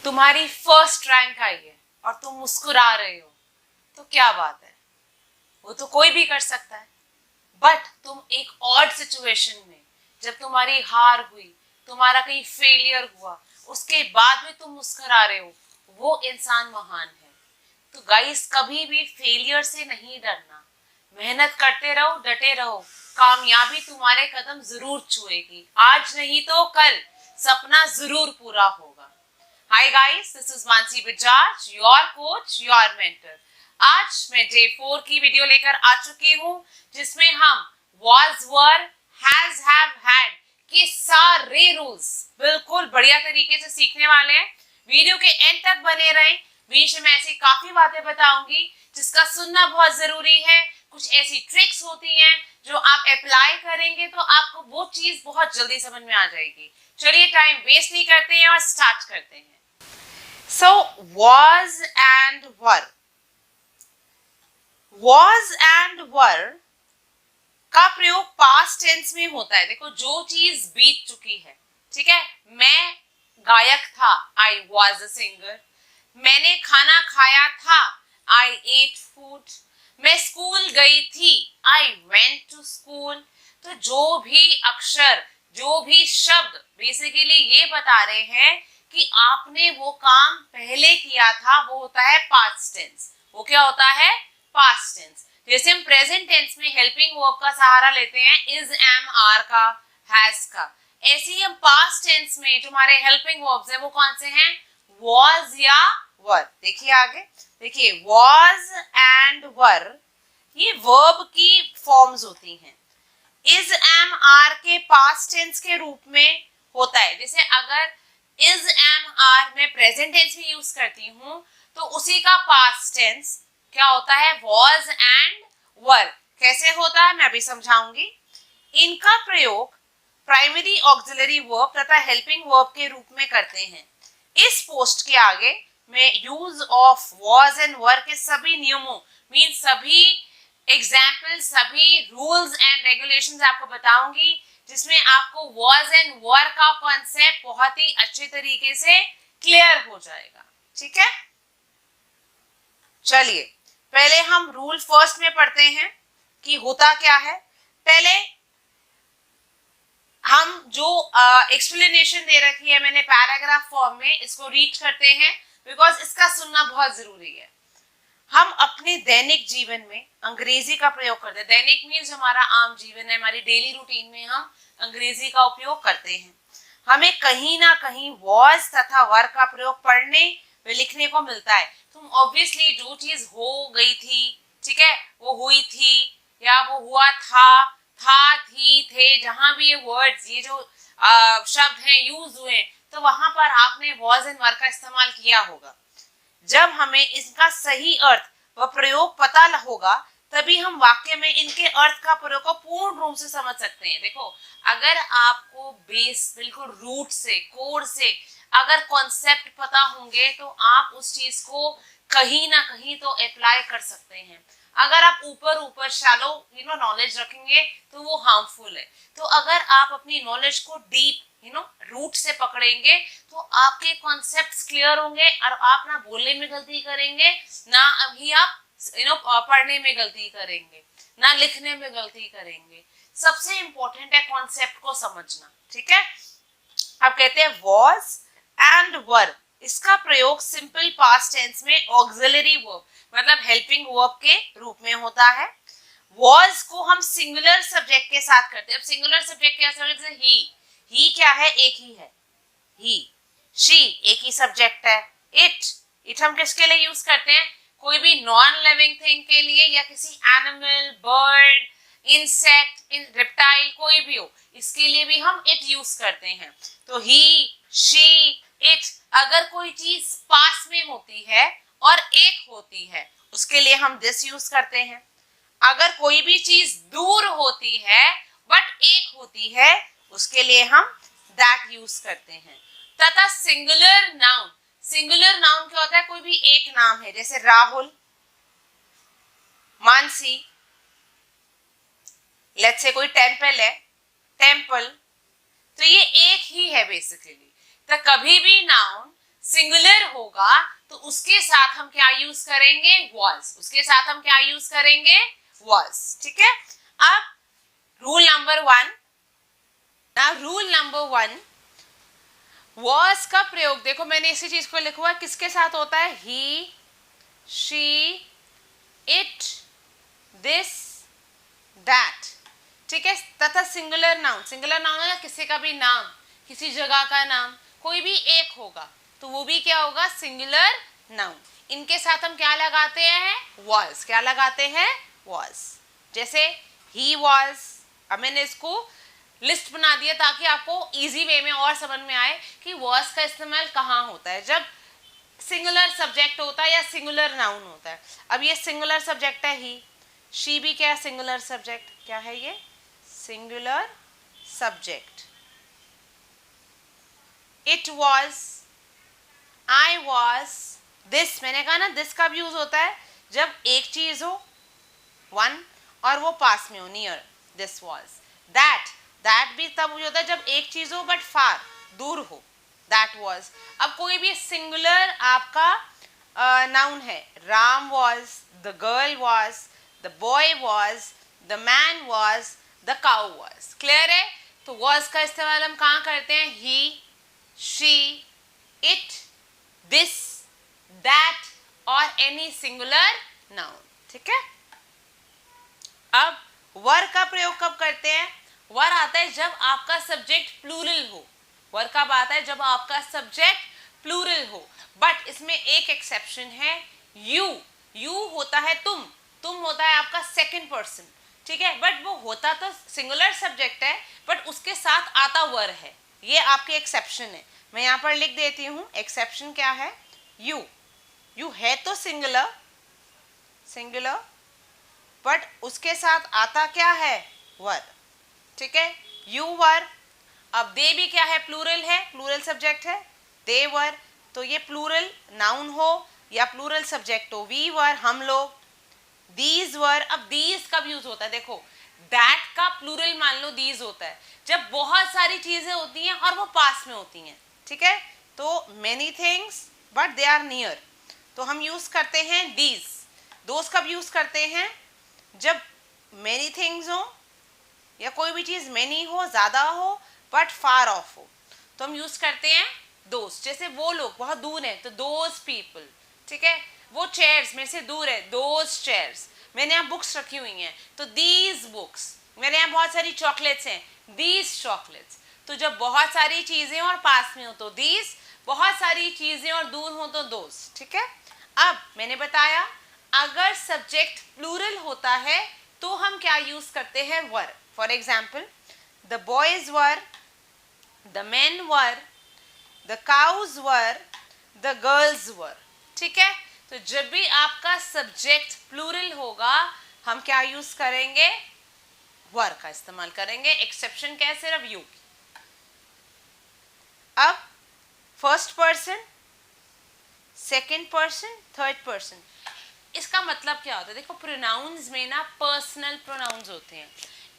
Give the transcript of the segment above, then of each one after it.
तुम्हारी first rank आई है और तुम मुस्कुरा रहे हो, तो क्या बात है, वो तो कोई भी कर सकता है। बट तुम एक ऑड सिचुएशन में, जब तुम्हारी हार हुई, तुम्हारा कहीं फेलियर हुआ, उसके बाद में तुम मुस्कुरा रहे हो, वो इंसान महान है। तो गाइस, कभी भी फेलियर से नहीं डरना, मेहनत करते रहो, डटे रहो, कामयाबी तुम्हारे कदम जरूर छुएगी। आज नहीं तो कल सपना जरूर पूरा होगा। Hi guys, this is Mansi Bajaj, your coach, your mentor. आज मैं डे 4 की वीडियो लेकर आ चुकी हूँ, जिसमें हम was, were, has, have, had के सारे रूल्स बिल्कुल बढ़िया तरीके से सीखने वाले हैं। वीडियो के एंड तक बने रहें। बीच में ऐसी काफी बातें बताऊंगी जिसका सुनना बहुत जरूरी है। कुछ ऐसी ट्रिक्स होती हैं जो आप अप्लाई करेंगे तो आपको वो चीज बहुत जल्दी समझ में आ जाएगी। चलिए, टाइम वेस्ट नहीं करते हैं और स्टार्ट करते हैं। So, was and were. Was and were का प्रयोग पास्ट टेंस में होता है। देखो, जो चीज बीत चुकी है, ठीक है। मैं गायक था, I was a singer. मैंने खाना खाया था, I ate food. मैं स्कूल गई थी, I went to school. तो जो भी अक्षर, जो भी शब्द बेसिकली ये बता रहे हैं कि आपने वो काम पहले किया था, वो होता है पास्ट टेंस। वो क्या होता है? Past tense. जैसे हम प्रेजेंट टेंस में हेल्पिंग वर्ब का सहारा लेते हैं, इज, एम, आर का, हैज का। ऐसे ही हम पास्ट टेंस में जो हमारे हेल्पिंग वर्ब्स हैं वो कौन से हैं? was या were। देखिए आगे, देखिए was and were ये वर्ब की फॉर्म्स होती हैं। इज, एम, आर के पास्ट टेंस के रूप में होता है। जैसे अगर इज, एम, आर मैं प्रेजेंट टेंस में यूज करती हूँ तो उसी का पास्ट टेंस क्या होता है? was and were। कैसे होता है मैं अभी समझाऊंगी। इनका प्रयोग प्राइमरी ऑक्सिलरी वर्ब तथा हेल्पिंग वर्ब के रूप में करते हैं। इस पोस्ट के आगे मैं use of was and were के सभी नियमों, मीन सभी एग्जाम्पल, सभी रूल्स एंड रेगुलेशंस आपको बताऊंगी, जिसमें आपको was and were का कॉन्सेप्ट बहुत ही अच्छे तरीके से क्लियर हो जाएगा। ठीक है, चलिए पहले हम रूल फर्स्ट में पढ़ते हैं कि होता क्या है। पहले हम जो एक्सप्लेनेशन दे रखी है मैंने पैराग्राफ फॉर्म में, इसको रीड करते हैं बिकॉज इसका सुनना बहुत जरूरी है। हम अपने दैनिक जीवन में अंग्रेजी का प्रयोग करते हैं। दैनिक मीन्स हमारा आम जीवन है, हमारी डेली रूटीन में हम अंग्रेजी का उपयोग करते हैं। हमें कहीं ना कहीं was तथा were का प्रयोग पढ़ने व लिखने को मिलता है। तुम ऑब्वियसली जो चीज हो गई थी, ठीक है, वो हुई थी या वो हुआ था, थी, थे, जहां भी ये वर्ड्स, ये जो शब्द हैं यूज हुए, तो वहां पर आपने was and were का इस्तेमाल किया होगा। जब हमें इसका सही अर्थ व प्रयोग पता होगा तभी हम वाक्य में इनके अर्थ का प्रयोग को पूर्ण रूप से समझ सकते हैं। देखो, अगर आपको बेस बिल्कुल रूट से, कोर से अगर कॉन्सेप्ट पता होंगे तो आप उस चीज को कहीं ना कहीं तो अप्लाई कर सकते हैं। अगर आप ऊपर ऊपर शैलो नॉलेज रखेंगे तो वो हार्मफुल है। तो अगर आप अपनी नॉलेज को डीप रूट से पकड़ेंगे तो आपके कॉन्सेप्ट्स क्लियर होंगे और आप ना बोलने में गलती करेंगे, ना अभी आप पढ़ने में गलती करेंगे, ना लिखने में गलती करेंगे। सबसे इंपॉर्टेंट है कॉन्सेप्ट को समझना। ठीक है, अब कहते हैं was and were, इसका प्रयोग सिंपल पास्ट टेंस में ऑक्सिलरी वर्ब मतलब हेल्पिंग वर्ब के रूप में होता है। was को हम सिंगुलर सब्जेक्ट के साथ करते हैं। अब सिंगुलर सब्जेक्ट के साथ ही क्या है? एक ही है, ही। शी एक ही सब्जेक्ट है। इट हम किसके लिए यूज करते हैं? कोई भी नॉन लिविंग थिंग के लिए या किसी एनिमल, बर्ड, इंसेक्ट, रेप्टाइल कोई भी हो, इसके लिए भी हम इट यूज करते हैं। तो ही, शी, इट। अगर कोई चीज पास में होती है और एक होती है उसके लिए हम दिस यूज करते हैं। अगर कोई भी चीज दूर होती है बट एक होती है उसके लिए हम दैट यूज करते हैं। तथा सिंगुलर नाउन, सिंगुलर नाउन क्या होता है? कोई भी एक नाम है, जैसे राहुल, मानसी, लेट्स से कोई टेम्पल है, टेम्पल, तो ये एक ही है बेसिकली। तो कभी भी नाउन सिंगुलर होगा तो उसके साथ हम क्या यूज करेंगे, was। उसके साथ हम क्या यूज करेंगे, was। ठीक है। अब रूल नंबर 1, ना रूल नंबर 1, was का प्रयोग देखो, मैंने इसी चीज को लिखा हुआ है, किसके साथ होता है, he, she, it, this, that। ठीक है। तथा सिंगुलर नाउन, सिंगुलर नाउन है किसी का भी नाम, किसी जगह का नाम, कोई भी एक होगा तो वो भी क्या होगा, सिंगुलर नाउन। इनके साथ हम क्या लगाते हैं, was। क्या लगाते हैं, was। जैसे he was, अब मैंने इसको लिस्ट बना दिया ताकि आपको इजी वे में और समझ में आए कि was का इस्तेमाल कहाँ होता है, जब सिंगुलर सब्जेक्ट होता है या सिंगुलर नाउन होता है। अब ये सिंगुलर सब्जेक्ट है ही, शी भी क्या है, सिंगुलर सब्जेक्ट, क्या है ये, singular subject. It was, I was, this, मैंने कहा ना दिस कब यूज होता है, जब एक चीज हो वन और वो पास में हो, near, this was. That, that भी तब होता है जब एक चीज हो बट फार, दूर हो, दैट वॉज। अब कोई भी सिंगुलर आपका नाउन है, Ram was, the girl was, the boy was, the man was, the cow was. Clear है। तो वॉज का इस्तेमाल हम कहाँ करते हैं, ही, शी, इट, दिस, दैट और एनी सिंगुलर नाउन। ठीक है। अब वर का प्रयोग कब करते हैं, वर आता है जब आपका सब्जेक्ट प्लूरल हो। वर कब आता है, जब आपका सब्जेक्ट प्लूरल हो। बट इसमें एक एक्सेप्शन है, यू। यू होता है तुम होता है आपका सेकंड पर्सन। ठीक है। बट वो होता तो सिंगुलर सब्जेक्ट है बट उसके साथ आता वर है, ये आपके एक्सेप्शन है। मैं यहाँ पर लिख देती हूँ, एक्सेप्शन क्या है, यू। यू है तो सिंगुलर, सिंगुलर, बट उसके साथ आता क्या है, वर। ठीक है। यू वर। अब दे भी क्या है, प्लूरल है, प्लूरल सब्जेक्ट है, दे वर। तो ये प्लूरल नाउन हो या प्लूरल सब्जेक्ट हो, वी वर, हम लोग, दीज वर। अब दीज कब यूज होता है, देखो दैट का प्लूरल मान लो दीज होता है जब बहुत सारी चीजें होती हैं और वो पास में होती हैं। ठीक है। तो many things but they are near, तो हम यूज करते हैं दीज। दोज कब यूज करते हैं, जब मेनी थिंग्स हो या कोई भी चीज मेनी हो, ज्यादा हो बट फार ऑफ हो, तो हम यूज करते हैं दोस्त। जैसे वो लोग बहुत दूर हैं तो दोज पीपल। ठीक है। वो चेयर्स मेरे से दूर है, दोज चेयर्स। मैंने यहाँ बुक्स रखी हुई हैं तो दीज बुक्स। मेरे यहाँ बहुत सारी चॉकलेट्स हैं, दीज चॉकलेट्स। तो जब बहुत सारी चीजें और पास में हो तो दीज, बहुत सारी चीजें और दूर हो तो दोज। ठीक है। अब मैंने बताया अगर सब्जेक्ट प्लूरल होता है तो हम क्या यूज करते हैं, were. For example, the boys were, the men were, the cows were, the girls were. ठीक है। तो जब भी आपका सब्जेक्ट प्लूरल होगा हम क्या यूज करेंगे, वर का इस्तेमाल करेंगे। एक्सेप्शन क्या है, सिर्फ यू की। अब first person, second person, third person, इसका मतलब क्या होता है, देखो प्रोनाउंस में ना पर्सनल प्रोनाउंस होते हैं।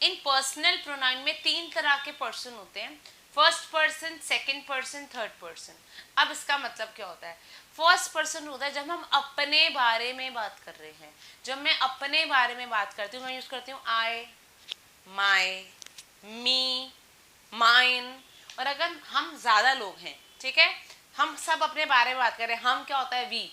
इन पर्सनल प्रोनाउन में 3 तरह के पर्सन होते हैं, first person, second person, third person. अब इसका मतलब क्या होता है, फर्स्ट पर्सन होता है जब हम अपने बारे में बात कर रहे हैं। जब मैं अपने बारे में बात करती हूँ मैं यूज करती हूँ आई, माई, मी, माइन। और अगर हम ज्यादा लोग हैं, ठीक है, हम सब अपने बारे में बात कर रहे हैं, हम क्या होता है, वी,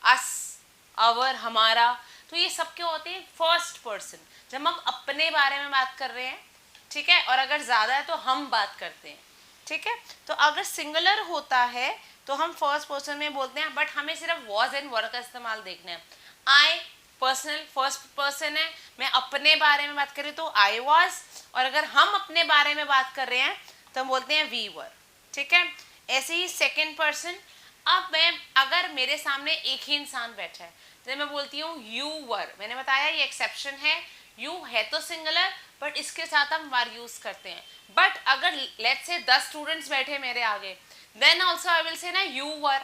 अस, अवर, हमारा। तो ये सब क्या होते हैं, फर्स्ट पर्सन, जब हम अपने बारे में बात कर रहे हैं। ठीक है। और अगर ज्यादा है तो हम बात करते हैं। ठीक है। तो अगर सिंगुलर होता है तो हम फर्स्ट पर्सन में बोलते हैं, बट हमें सिर्फ वॉज एंड वर का इस्तेमाल देखना है। आई पर्सनल फर्स्ट पर्सन है, मैं अपने बारे में बात करें तो आई वॉज, और अगर हम अपने बारे में बात कर रहे हैं तो हम बोलते हैं वी वर। ठीक है। ऐसे ही सेकेंड पर्सन, अब मैं अगर मेरे सामने एक ही इंसान बैठा है तो मैं बोलती हूँ यू वर। मैंने बताया ये एक्सेप्शन है, यू है तो सिंगुलर बट इसके साथ हम वर यूज करते हैं। बट अगर लेट्स से 10 स्टूडेंट्स बैठे मेरे आगे, then also I will say ना you were,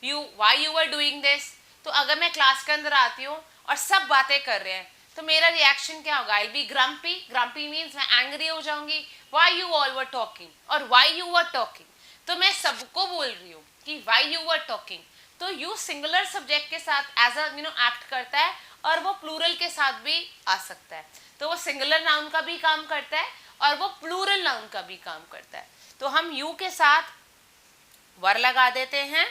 you, why you were doing this. तो अगर मैं क्लास के अंदर आती हूँ और सब बातें कर रहे हैं तो मेरा रिएक्शन क्या होगा, आई बी ग्रम्पी। ग्रम्पी मीन्स मैं एंग्री हो जाऊंगी, why you all were talking और व्हाई यू वर टॉकिंग। तो मैं सबको बोल रही हूँ कि वाई यू वर टॉकिंग, तो यू सिंगुलर सब्जेक्ट के साथ एज अ एक्ट करता है और वो प्लूरल के साथ भी आ सकता है। तो वो सिंगुलर नाउन का भी काम करता है और वो प्लूरल नाउन का भी काम करता है। तो हम यू के साथ वर लगा देते हैं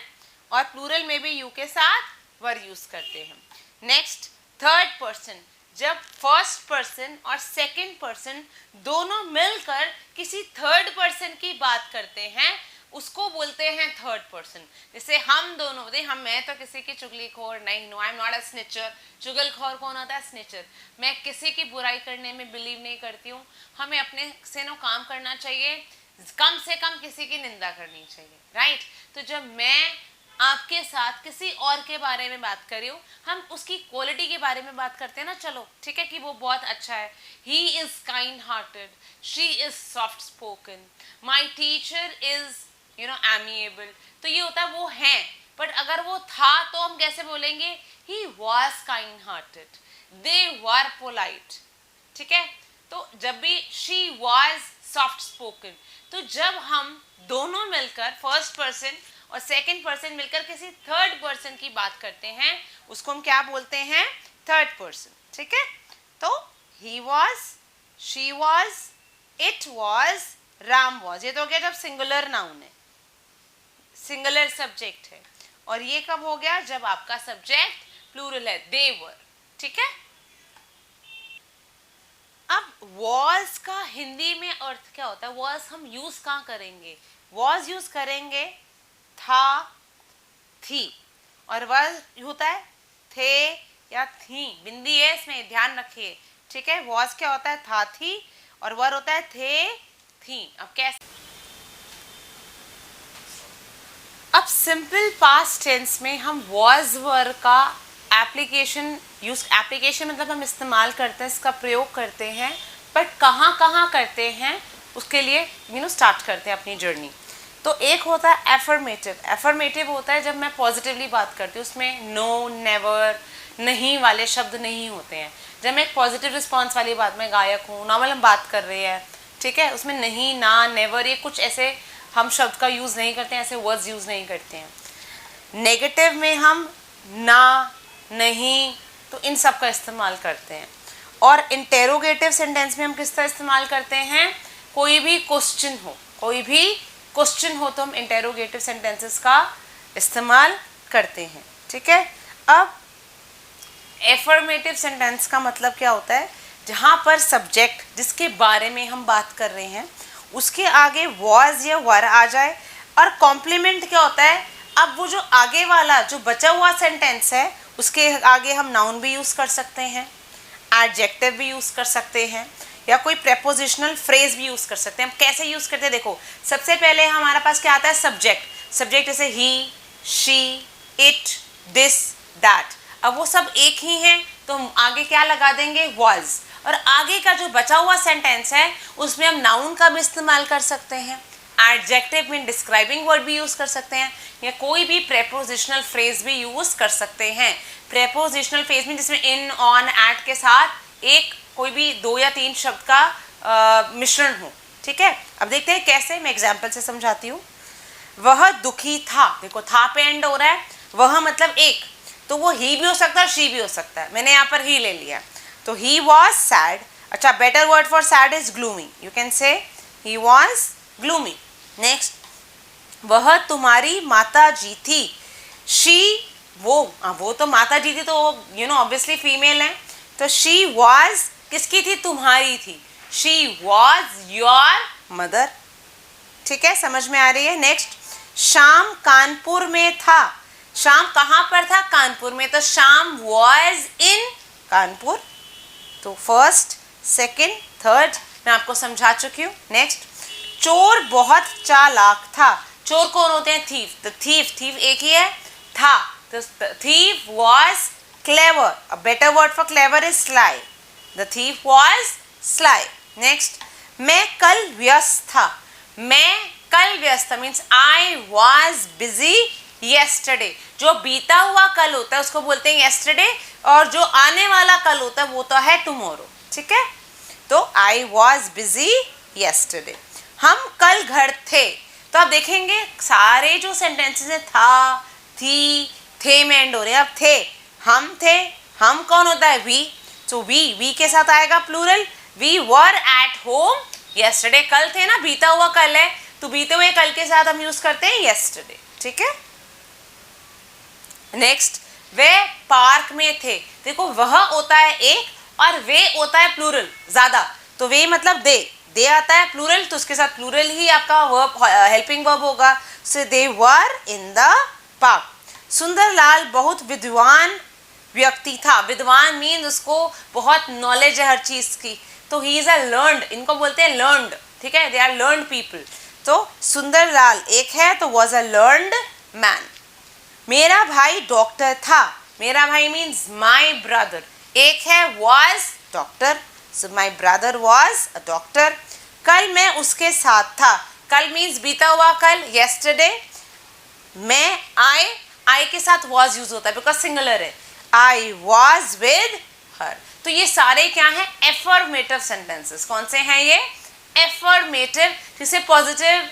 और प्लूरल में भी यू के साथ वर यूज करते हैं। नेक्स्ट, थर्ड पर्सन, जब फर्स्ट पर्सन और सेकंड पर्सन दोनों मिलकर किसी थर्ड पर्सन की बात करते हैं उसको बोलते हैं थर्ड पर्सन। जैसे हम दोनों, मैं तो किसी की चुगलीखोर नहीं हूँ, आई एम नॉट अ स्निचर। चुगलखोर कौन होता है? स्निचर। मैं किसी की बुराई करने में बिलीव नहीं करती हूँ। हमें अपने से नो काम करना चाहिए, कम से कम किसी की निंदा करनी चाहिए, राइट। तो जब मैं आपके साथ किसी और के बारे में बात कर रही हूँ, हम उसकी क्वालिटी के बारे में बात करते हैं ना, चलो ठीक है कि वो बहुत अच्छा है, he is kind hearted, she is soft spoken, my teacher is amiable, तो ये होता है वो है। बट अगर वो था तो हम कैसे बोलेंगे? He was kind hearted, they were polite, ठीक है। तो जब भी शी वॉज सॉफ्ट स्पोकन, तो जब हम दोनों मिलकर फर्स्ट पर्सन और सेकंड पर्सन मिलकर किसी थर्ड पर्सन की बात करते हैं उसको हम क्या बोलते हैं? थर्ड पर्सन, ठीक है। तो he was, she was, it was, Ram was, ये तो हो गया जब सिंगुलर नाउन है, सिंगुलर सब्जेक्ट है। और ये कब हो गया? जब आपका सब्जेक्ट प्लूरल है, दे वर, ठीक है। अब वॉज का हिंदी में अर्थ क्या होता है? वॉज हम यूज कहाँ करेंगे? वॉज यूज करेंगे था, थी, और वॉज होता है थे या थी, बिंदी है इसमें, ध्यान रखिए, ठीक है। वॉज क्या होता है? था, थी, और वर होता है थे, थी। अब कैसे? अब सिंपल पास्ट टेंस में हम वॉज वर का एप्लीकेशन मतलब हम इस्तेमाल करते हैं, इसका प्रयोग करते हैं, बट कहाँ कहाँ करते हैं उसके लिए स्टार्ट करते हैं अपनी जर्नी। तो एक होता है एफर्मेटिव। एफर्मेटिव होता है जब मैं पॉजिटिवली बात करती हूँ, उसमें नो, नेवर, नहीं वाले शब्द नहीं होते हैं। जब मैं एक पॉजिटिव रिस्पॉन्स वाली बात, मैं गायक हूँ, नॉर्मल हम बात कर रहे हैं, ठीक है, उसमें नहीं, ना, नेवर, ये कुछ ऐसे हम शब्द का यूज़ नहीं करते हैं, ऐसे वर्ड्स यूज़ नहीं करते हैं। नेगेटिव में हम ना, नहीं, तो इन सब का इस्तेमाल करते हैं। और इंटेरोगेटिव सेंटेंस में हम किसका इस्तेमाल करते हैं? कोई भी क्वेश्चन हो तो हम इंटेरोगेटिव सेंटेंसेस का इस्तेमाल करते हैं, ठीक है। अब एफर्मेटिव सेंटेंस का मतलब क्या होता है? जहाँ पर सब्जेक्ट जिसके बारे में हम बात कर रहे हैं उसके आगे वॉज या वर आ जाए। और कॉम्प्लीमेंट क्या होता है? अब वो जो आगे वाला जो बचा हुआ सेंटेंस है उसके आगे हम नाउन भी यूज़ कर सकते हैं, एडजेक्टिव भी यूज़ कर सकते हैं, या कोई प्रेपोजिशनल फ्रेज भी यूज़ कर सकते हैं। हम कैसे यूज़ करते हैं? देखो, सबसे पहले हमारे पास क्या आता है? सब्जेक्ट जैसे ही, शी, इट, दिस, दैट। अब वो सब एक ही हैं तो हम आगे क्या लगा देंगे? वॉज। और आगे का जो बचा हुआ सेंटेंस है उसमें हम नाउन का भी इस्तेमाल कर सकते हैं, एडजेक्टिव में डिस्क्राइबिंग वर्ड भी यूज़ कर सकते हैं, या कोई भी प्रेपोजिशनल फ्रेज भी यूज़ कर सकते हैं। प्रेपोजिशनल फ्रेज में जिसमें इन, ऑन, एट के साथ एक कोई भी 2 या 3 शब्द का मिश्रण हो, ठीक है। अब देखते हैं कैसे, मैं एग्जाम्पल से समझाती हूँ। वह दुखी था, देखो था पे एंड हो रहा है, वह मतलब एक, तो वो ही भी हो सकता है, शी भी हो सकता है, मैंने यहाँ पर ही ले लिया, तो ही वॉज सैड। अच्छा, better word for sad is gloomy, you can say he was gloomy. Next, वह तुम्हारी माता जी थी, शी, वो तो माता जी थी, तो ऑब्वियसली फीमेल है, तो शी वॉज किसकी थी? तुम्हारी थी, शी वॉज योर मदर, ठीक है, समझ में आ रही है। नेक्स्ट, शाम कानपुर में था, शाम कहाँ पर था? कानपुर में, तो शाम वॉज इन कानपुर। तो फर्स्ट, सेकंड, थर्ड मैं आपको समझा चुकी हूँ। नेक्स्ट, चोर बहुत चालाक था, चोर कौन होते हैं? थीफ, तो थीफ एक ही है, था, तो thief was clever, a better word for clever is sly, the thief was sly. Next, मैं कल व्यस्त था, मैं कल व्यस्त था means I was busy yesterday। जो बीता हुआ कल होता है उसको बोलते हैं yesterday, और जो आने वाला कल होता है वो तो है tomorrow, ठीक है। तो I was busy yesterday। हम कल घर थे, तो आप देखेंगे सारे जो सेंटेंसेस हैं था, थी, थे में एंड हो रहे हैं। अब थे, हम थे, हम कौन होता है? वी। तो वी के साथ आएगा plural, we were at home yesterday. कल थे ना, बीता हुआ कल है, तो बीते हुए कल के साथ हम यूज करते हैं यस्टरडे। ठीक है। नेक्स्ट, वे पार्क में थे। देखो वह होता है एक और वे होता है प्लूरल ज्यादा, तो वे मतलब दे आता है प्लूरल, तो उसके साथ प्लूरल ही आपका वर्ब, हेल्पिंग वर्ब होगा। सो दे वर इन द पार्क। सुंदरलाल बहुत विद्वान व्यक्ति था। विद्वान मीन उसको बहुत नॉलेज है हर चीज की, तो ही इज अ लर्नड, इनको बोलते हैं लर्नड। ठीक है, दे आर लर्नड पीपल। तो सुंदरलाल एक है तो वॉज अ लर्नड मैन। मेरा भाई डॉक्टर था। मेरा भाई मीन्स माई ब्रदर। एक है was doctor, so my brother was a doctor. कल मैं उसके साथ था। कल मीन्स बीता हुआ कल, येस्टरडे। मैं आई के साथ वॉज यूज होता है बिकॉज सिंगुलर है। I was with her. तो ये सारे क्या हैं? Affirmative sentences. कौन से हैं ये? एफर्मेटिव, जिससे पॉजिटिव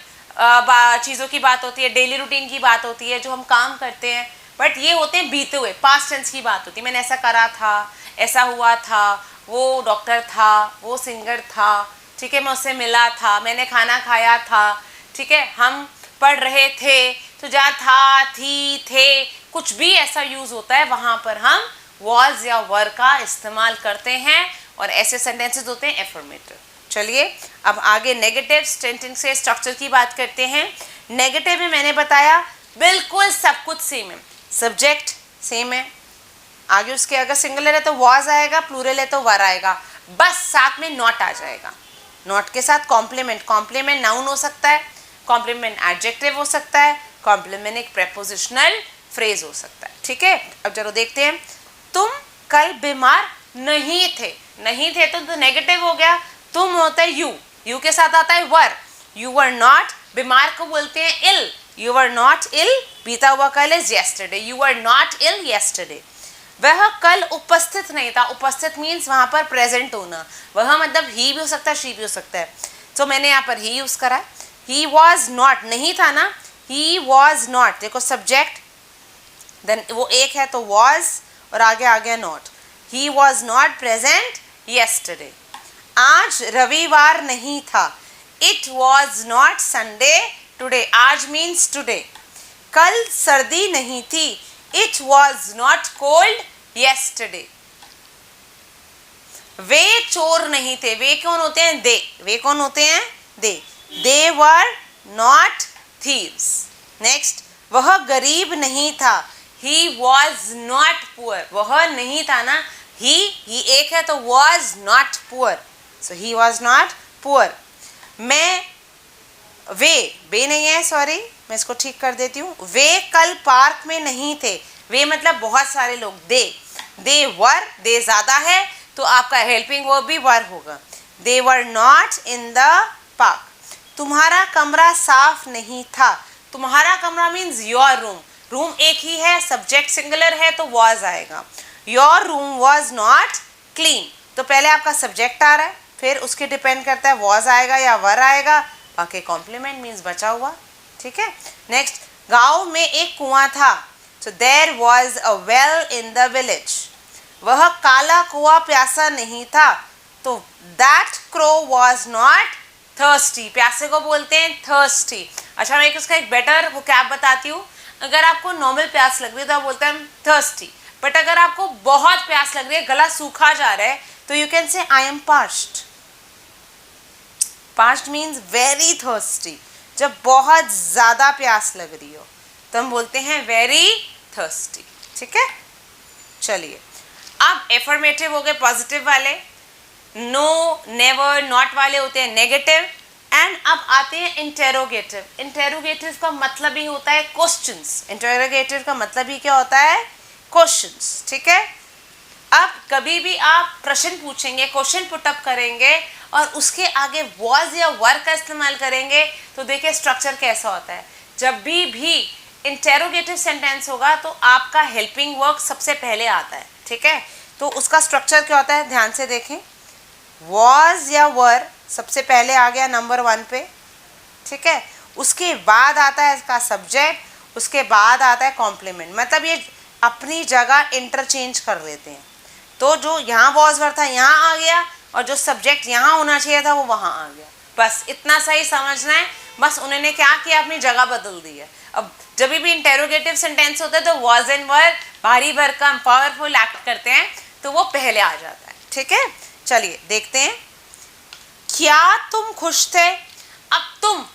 चीज़ों की बात होती है, डेली रूटीन की बात होती है, जो हम काम करते हैं, बट ये होते हैं बीते हुए, पास्ट टेंस की बात होती है। मैंने ऐसा करा था, ऐसा हुआ था, वो डॉक्टर था, वो सिंगर था, ठीक है, मैं उससे मिला था, मैंने खाना खाया था, ठीक है, हम पढ़ रहे थे। तो जहाँ था, थी, थे, कुछ भी ऐसा यूज होता है वहां पर हम वॉज या वर का इस्तेमाल करते हैं, और ऐसे सेंटेंसेस होते हैं एफर्मेटिव। चलिए अब आगे नेगेटिव सेंटेंस के स्ट्रक्चर की बात करते हैं। नेगेटिव में मैंने बताया बिल्कुल सब कुछ सेम है, सब्जेक्ट सेम है, आगे उसके अगर सिंगुलर है तो वॉज आएगा, प्लूरल है तो वर आएगा, बस साथ में नॉट आ जाएगा। नॉट के साथ कॉम्प्लीमेंट, कॉम्प्लीमेंट नाउन हो सकता है, कॉम्प्लीमेंट एडजेक्टिव हो सकता है, कॉम्प्लीमेंट एक प्रेपोजिशनल फ्रेज हो सकता है। ठीक है, अब चलो देखते हैं। तुम कल बीमार नहीं थे। नहीं थे तो नेगेटिव हो गया। तुम होता है यू के साथ आता है वर। यू वर नॉट, बीमार को बोलते हैं इल, यू वर नॉट इल, बीता हुआ कल is yesterday, you were not ill yesterday. वह कल उपस्थित नहीं था। उपस्थित मीन्स वहां पर प्रेजेंट होना। वह मतलब ही भी हो सकता है, शी भी हो सकता है, तो मैंने यहाँ पर ही यूज करा। ही वॉज नॉट, नहीं था ना, ही वॉज नॉट, देखो सब्जेक्ट, देन वो एक है तो वॉज और आगे आ गया not. He was not present yesterday. आज रविवार नहीं था। It was not Sunday today. आज मीन्स टुडे। कल सर्दी नहीं थी। It was not cold yesterday. वे चोर नहीं थे। वे कौन होते हैं? दे। वे कौन होते हैं? They. They were not thieves. Next, वह गरीब नहीं था। He was not poor. वह नहीं था ना, ही एक है तो was not poor, so he was not poor. वे नहीं है, सॉरी, मैं इसको ठीक कर देती हूँ। वे कल पार्क में नहीं थे। वे मतलब बहुत सारे लोग। दे वर, दे ज्यादा है तो आपका हेल्पिंग वर्ब भी वर होगा। They were not in the park. तुम्हारा कमरा साफ नहीं था। तुम्हारा कमरा मीन्स योर रूम। रूम एक ही है, सब्जेक्ट सिंगुलर है तो वॉज आएगा। Your room was not clean, तो पहले आपका सब्जेक्ट आ रहा है, फिर उसके डिपेंड करता है वॉज आएगा या वर आएगा, बाकी कॉम्प्लीमेंट मीन्स बचा हुआ। ठीक है, नेक्स्ट, गांव में एक कुआं था। So there was a well in the village. वह काला कुआं प्यासा नहीं था, तो that crow was not thirsty. प्यासे को बोलते हैं थर्स्टी। अच्छा, मैं उसका एक बेटर वोकैब बताती हूँ। अगर आपको नॉर्मल प्यास लग रही है तो आप बोलते हैं थर्स्टी, बट अगर आपको बहुत प्यास लग रही है, गला सूखा जा रहा है, तो you can say I am parched. Parched means very thirsty. जब बहुत ज्यादा प्यास लग रही हो तो हम बोलते हैं वेरी थर्स्टी। ठीक है, चलिए अब एफर्मेटिव हो गए पॉजिटिव वाले, नो, नेवर, नॉट वाले होते हैं नेगेटिव। एंड अब आते हैं इंटेरोगेटिव। इंटेरोगेटिव का मतलब ही होता है क्वेश्चंस। इंटेरोगेटिव का मतलब ही क्या होता है? क्वेश्चंस। ठीक है, अब कभी भी आप प्रश्न पूछेंगे, क्वेश्चन पुटअप करेंगे और उसके आगे वॉज या वर का इस्तेमाल करेंगे, तो देखिए स्ट्रक्चर कैसा होता है। जब भी इंटेरोगेटिव सेंटेंस होगा तो आपका हेल्पिंग वर्क सबसे पहले आता है। ठीक है, तो उसका स्ट्रक्चर क्या होता है, ध्यान से देखें। वॉज या वर सबसे पहले आ गया नंबर 1 पे। ठीक है, उसके बाद आता है इसका सब्जेक्ट, उसके बाद आता है कॉम्प्लीमेंट। मतलब ये अपनी जगह इंटरचेंज कर लेते हैं। तो जो यहाँ वॉज वर्ब था यहाँ आ गया और जो सब्जेक्ट यहाँ होना चाहिए था वो वहाँ आ गया। बस इतना सही समझना है। बस उन्होंने क्या किया, अपनी जगह बदल दी है। अब जब भी इंटेरोगेटिव सेंटेंस होता है तो वॉज एंड वर, भारी भरकम पावरफुल एक्ट करते हैं तो वो पहले आ जाता है। ठीक है, चलिए देखते हैं। क्या तुम खुश थे? अब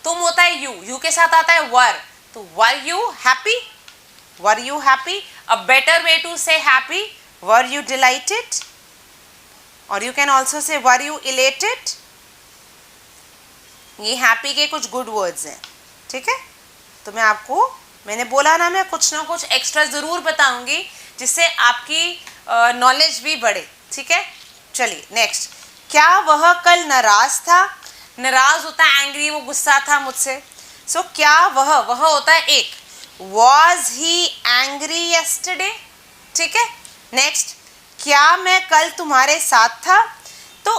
तुम होता है यू के साथ आता है वर, तो were you happy, were you happy. A better way to say happy, were you delighted, और you can also say were you elated. ये हैप्पी के कुछ गुड वर्ड्स हैं। ठीक है, तो मैंने बोला ना, मैं कुछ ना कुछ एक्स्ट्रा ज़रूर बताऊंगी जिससे आपकी नॉलेज भी बढ़े। ठीक है, चलिए नेक्स्ट। क्या वह कल नाराज था? नाराज होता है एंग्री, वो गुस्सा था मुझसे। सो क्या वह होता है एक, वॉज ही एंग्री येस्टरडे। ठीक है, नेक्स्ट। क्या मैं कल तुम्हारे साथ था? तो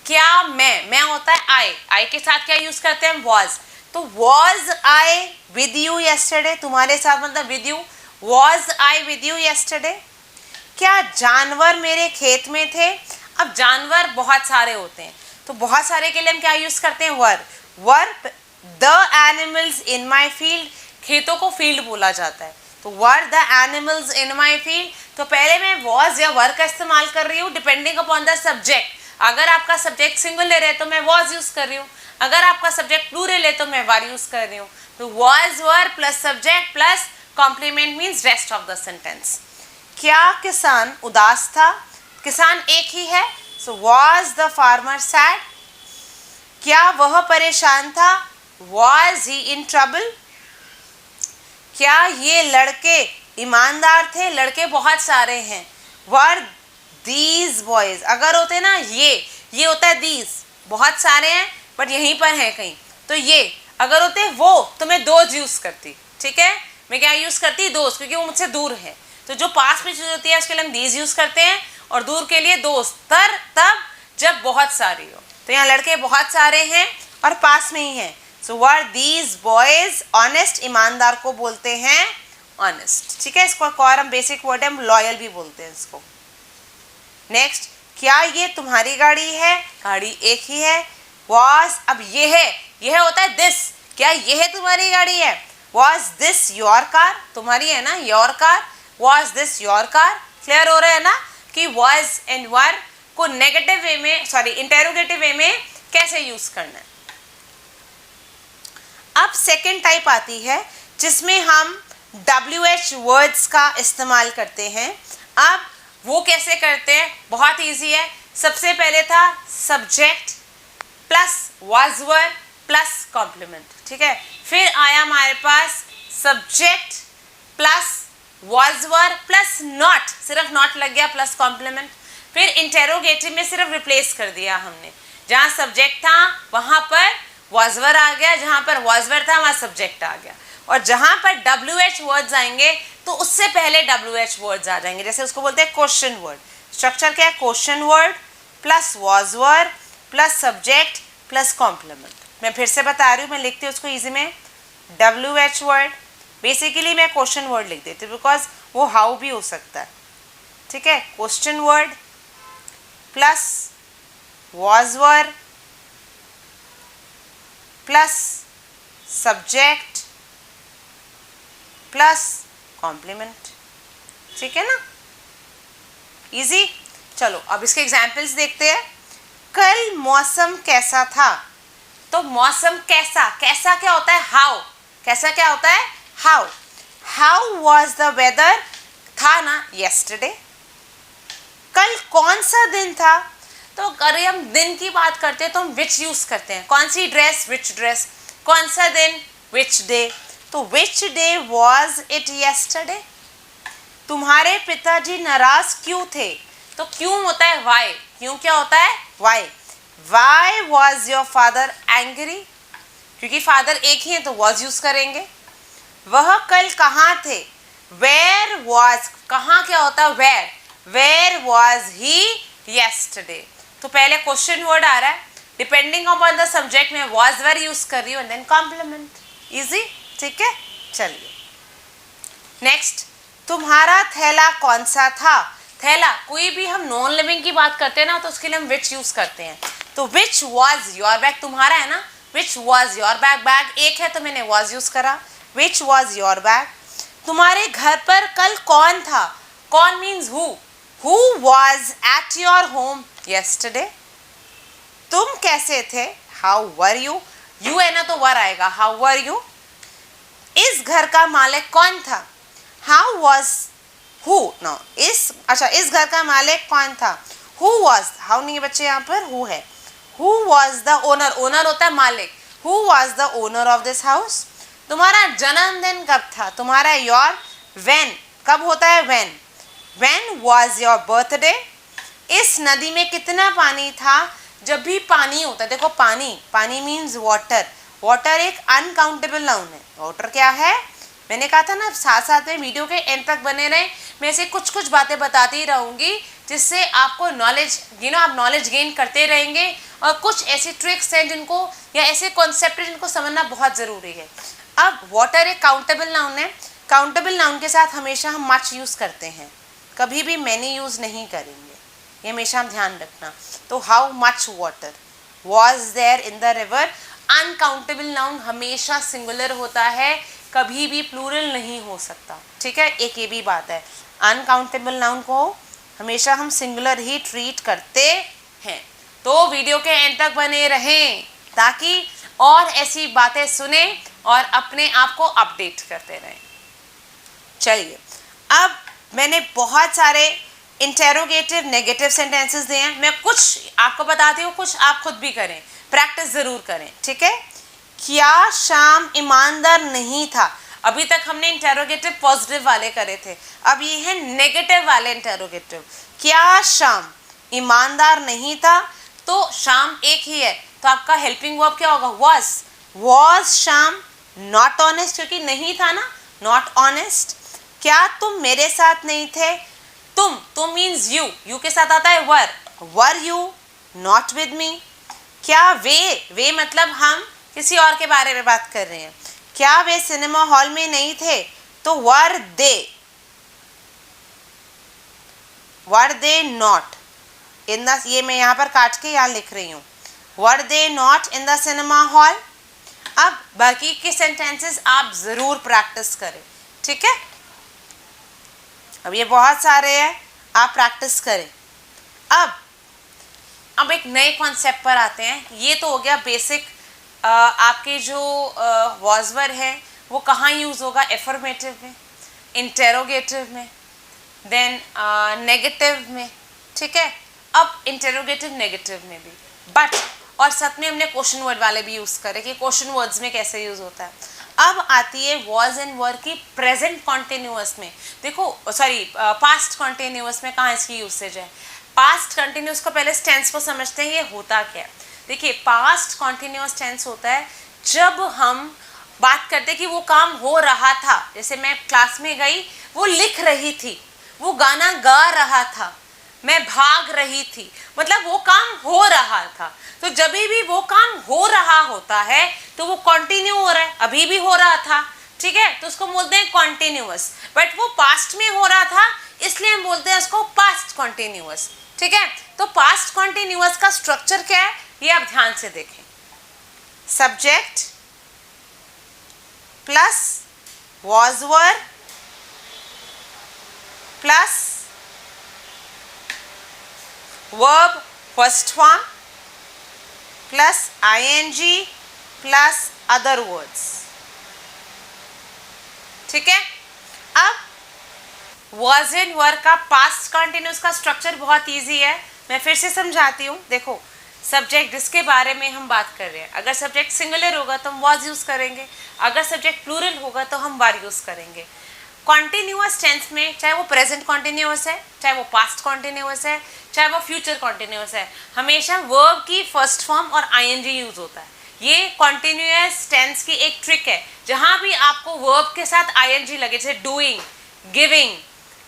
क्या मैं होता है आई के साथ क्या यूज करते हैं, वॉज। तो was I with you yesterday, तुम्हारे साथ मतलब with you, was I with you yesterday. क्या जानवर मेरे खेत में थे? अब जानवर बहुत सारे होते हैं तो बहुत सारे के लिए हम क्या यूज करते हैं, were the animals in my field, खेतों को फील्ड बोला जाता है, तो were the animals in my field. तो पहले मैं वॉज या वर का इस्तेमाल कर रही हूँ डिपेंडिंग अपॉन द सब्जेक्ट। अगर आपका सब्जेक्ट सिंगुलर है तो मैं वॉज यूज कर रही हूँ, अगर आपका सब्जेक्ट प्लूरल है तो मैं वर यूज कर रही हूँ। तो was were plus subject plus complement means rest of the sentence. क्या किसान उदास था? किसान एक ही है, so was the farmer sad. क्या वह परेशान था? Was he in trouble. क्या ये लड़के ईमानदार थे? लड़के बहुत सारे हैं, वर दीज बॉयज। अगर होते ना ये होता है दीज, बहुत सारे हैं बट यहीं पर है कहीं, तो ये अगर होते वो तो मैं दोज यूज करती। ठीक है, मैं क्या यूज करती, दोस्त, क्योंकि वो मुझसे दूर है। तो जो पास में चीज होती है उसके लिए हम दीज यूज करते हैं, और दूर के लिए दोस्त तब जब बहुत सारी हो। तो यहाँ लड़के बहुत सारे हैं और पास में ही हैं, सो वर दीज बॉयज ऑनेस्ट। ईमानदार को बोलते हैं ऑनेस्ट। ठीक है, इसको एक और हम बेसिक वर्ड है, हम लॉयल भी बोलते हैं इसको। नेक्स्ट, क्या ये तुम्हारी गाड़ी है? गाड़ी एक ही है, वॉज। अब यह होता है दिस, क्या यह तुम्हारी गाड़ी है? वॉज दिस योर कार, तुम्हारी है ना your car, was this your car. Clear हो रहा है ना कि वॉज एंड वर को नेगेटिव वे में, सॉरी इंटेरोगेटिव वे में कैसे यूज करना है। अब सेकेंड टाइप आती है जिसमें हम WH वर्ड्स का इस्तेमाल करते हैं। अब वो कैसे करते हैं, बहुत इजी है। सबसे पहले था subject plus was were plus complement. ठीक है, फिर आया हमारे पास subject plus was were plus not, सिर्फ नॉट लग गया प्लस कॉम्प्लीमेंट। फिर इंटेरोगेटिव में सिर्फ रिप्लेस कर दिया हमने, जहाँ सब्जेक्ट था वहाँ पर वॉज वर आ गया, जहाँ पर वॉज वर था वहाँ सब्जेक्ट आ गया, और जहाँ पर WH वर्ड्स आएंगे तो उससे पहले WH वर्ड्स आ जाएंगे। जैसे उसको बोलते हैं क्वेश्चन वर्ड। स्ट्रक्चर क्या है, question word plus was were plus subject plus complement. मैं फिर से बता रही हूँ, मैं लिखती हूँ उसको इजी में, WH वर्ड, बेसिकली मैं क्वेश्चन वर्ड लिख देती हूँ बिकॉज वो हाउ भी हो सकता है। ठीक है, question word plus was were plus subject plus complement. ठीक है ना, इजी। चलो अब इसके एग्जाम्पल्स देखते हैं। कल मौसम कैसा था? तो मौसम कैसा, कैसा क्या होता है, हाउ। कैसा क्या होता है, how. How was the weather, था ना येस्टरडे। कल कौन सा दिन था? तो अगर हम दिन की बात करते हैं तो हम विच यूज करते हैं। कौन सी ड्रेस, विच ड्रेस। कौन सा दिन, विच डे। तो which day was it yesterday. तुम्हारे पिताजी नाराज क्यों थे? तो क्यों होता है वाई, क्यों क्या होता है why. Why was your father angry, क्योंकि फादर एक ही है तो वॉज यूज करेंगे। वह कल कहाँ थे, वेयर वॉज, कहाँ क्या होता है where, where was he yesterday. तो पहले क्वेश्चन वर्ड आ रहा है, डिपेंडिंग अपॉन द सब्जेक्ट में वॉज वर यूज कर रही हूँ एंड देन कॉम्प्लीमेंट। इजी, ठीक है। चलिए नेक्स्ट, तुम्हारा थैला कौन सा था। थैला, कोई भी हम नॉन लिविंग की बात करते हैं ना तो उसके लिए हम विच यूज करते हैं। तो विच वॉज योर बैग, तुम्हारा है ना, which was your bag, bag एक है तो मैंने वॉज यूज करा, विच वॉज योर बैग। तुम्हारे घर पर कल कौन था, कौन means who was at your home yesterday। तुम कैसे थे, हाउ वर यू, यू है ना तो वर आएगा, हाउ वर यू। इस घर का मालिक कौन था, हाउ वॉज हु, नो इस घर का मालिक कौन था, हु वॉज, हाउ नहीं है बच्चे यहाँ पर, हु है, who was the owner, owner होता है मालिक, who was the owner of this house. तुम्हारा जन्मदिन कब था, तुम्हारा योर, व्हेन कब होता है, व्हेन वॉज योर बर्थडे। इस नदी में कितना पानी था, जब भी पानी होता है, देखो पानी मीन्स वाटर, वाटर एक अनकाउंटेबल नाउन है। वाटर क्या है, मैंने कहा था ना, साथ साथ में वीडियो के एंड तक बने रहें, मैं ऐसे कुछ बातें बताती रहूँगी जिससे आपको नॉलेज, आप नॉलेज गेन करते रहेंगे। और कुछ ऐसी ट्रिक्स हैं जिनको, या ऐसे कॉन्सेप्ट हैं जिनको समझना बहुत ज़रूरी है। अब वाटर एक काउंटेबल नाउन है, काउंटेबल नाउन के साथ हमेशा हम मच यूज़ करते हैं, कभी भी मैनी यूज़ नहीं करेंगे, ये हमेशा हम ध्यान रखना। तो how much water was there in the river, uncountable noun हमेशा सिंगुलर होता है, कभी भी प्लूरल नहीं हो सकता, ठीक है। एक ये भी बात है, अनकाउंटेबल नाउन को हमेशा हम सिंगुलर ही ट्रीट करते हैं। तो वीडियो के एंड तक बने रहें ताकि और ऐसी बातें सुने और अपने आप को अपडेट करते रहें। चलिए, अब मैंने बहुत सारे इंटेरोगेटिव नेगेटिव सेंटेंसेस दिए हैं, मैं कुछ आपको बताती हूँ, कुछ आप खुद भी करें, प्रैक्टिस ज़रूर करें, ठीक है। क्या शाम ईमानदार नहीं था, अभी तक हमने इंटेरोगेटिव पॉजिटिव वाले करे थे, अब ये है नेगेटिव वाले इंटेरोगेटिव। क्या शाम ईमानदार नहीं था, तो शाम एक ही है, तो आपका हेल्पिंग वर्ब क्या होगा, वॉज शाम नॉट ऑनेस्ट, क्योंकि नहीं था ना, नॉट ऑनेस्ट। क्या तुम मेरे साथ नहीं थे, तुम मीन्स यू के साथ आता है were you not with me. क्या वे मतलब हम किसी और के बारे में बात कर रहे हैं, क्या वे सिनेमा हॉल में नहीं थे, तो वर दे नॉट इन द, ये मैं यहाँ पर काट के यहाँ लिख रही हूँ, were they not in the cinema hall. अब बाकी के सेंटेंसेस आप ज़रूर प्रैक्टिस करें, ठीक है। अब ये बहुत सारे हैं, आप प्रैक्टिस करें। अब एक नए कॉन्सेप्ट पर आते हैं। ये तो हो गया बेसिक, आपके जो वॉजवर है वो कहाँ यूज़ होगा, एफर्मेटिव में, इंटेरोगेटिव में, देन नेगेटिव में, ठीक है। अब इंटेरोगेटिव नेगेटिव में भी, बट और साथ में हमने क्वेश्चन वर्ड वाले भी यूज़ करे कि क्वेश्चन वर्ड्स में कैसे यूज़ होता है। अब आती है वॉज एंड वर की प्रेजेंट कॉन्टिन्यूअस में। देखो पास्ट कॉन्टिन्यूअस में कहाँ इसकी यूसेज है। पास्ट कंटिन्यूअस को पहले टेंस को समझते हैं, ये होता क्या है। देखिए, पास्ट कॉन्टिन्यूअस टेंस होता है जब हम बात करते कि वो काम हो रहा था, जैसे मैं क्लास में गई, वो लिख रही थी, वो गाना गा रहा था, मैं भाग रही थी, मतलब वो काम हो रहा था। तो जब भी वो काम हो रहा होता है तो वो कंटिन्यू हो रहा है, अभी भी हो रहा था, ठीक है, तो उसको बोलते हैं कॉन्टिन्यूअस। बट वो पास्ट में हो रहा था इसलिए हम बोलते हैं उसको पास्ट कॉन्टिन्यूअस, ठीक है। तो पास्ट कॉन्टिन्यूअस का स्ट्रक्चर क्या है ये आप ध्यान से देखें। Subject plus was were plus verb first form plus ing plus other words, ठीक है। अब was and were का पास्ट कंटिन्यूस का स्ट्रक्चर बहुत इजी है, मैं फिर से समझाती हूँ। देखो, सब्जेक्ट जिसके बारे में हम बात कर रहे हैं, अगर सब्जेक्ट सिंगुलर होगा तो हम was यूज़ करेंगे, अगर सब्जेक्ट प्लूरल होगा तो हम वर यूज़ करेंगे। कॉन्टिन्यूअस टेंस में चाहे वो प्रेजेंट कॉन्टिन्यूअस है, चाहे वो पास्ट कॉन्टिन्यूअस है, चाहे वो फ्यूचर कॉन्टिन्यूअस है, हमेशा वर्ब की फर्स्ट फॉर्म और ing यूज़ होता है। ये कॉन्टिन्यूअस टेंस की एक ट्रिक है, जहाँ भी आपको वर्ब के साथ ing लगे, जैसे doing, giving,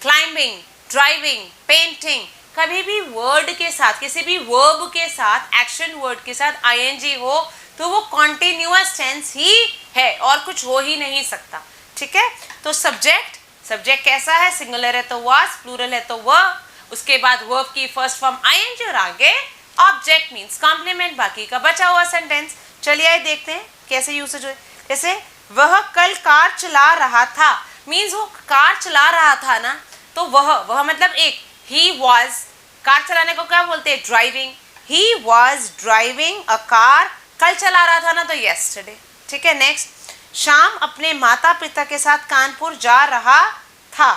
climbing, driving, painting, कभी भी वर्ड के साथ, किसी भी वर्ब के साथ, एक्शन वर्ड के साथ ing हो तो वो कॉन्टिन्यूअस टेंस ही है और कुछ हो ही नहीं सकता, ठीक है। तो सब्जेक्ट कैसा है, सिंगुलर है तो वाज, प्लूरल है तो वर, उसके बाद वर्ब की फर्स्ट फॉर्म आईएनजी और आगे ऑब्जेक्ट मींस कॉम्प्लीमेंट, बाकी का बचा हुआ सेंटेंस। चलिए आइए देखते हैं कैसे यूसेज हुए। जैसे वह कल कार चला रहा था, मींस वो कार चला रहा था ना, तो वह मतलब एक, ही वॉज, कार चलाने को क्या बोलते हैं, driving, he was driving a car, कल चला रहा था ना तो येस्टरडे, ठीक है। नेक्स्ट, शाम अपने माता पिता के साथ कानपुर जा रहा था,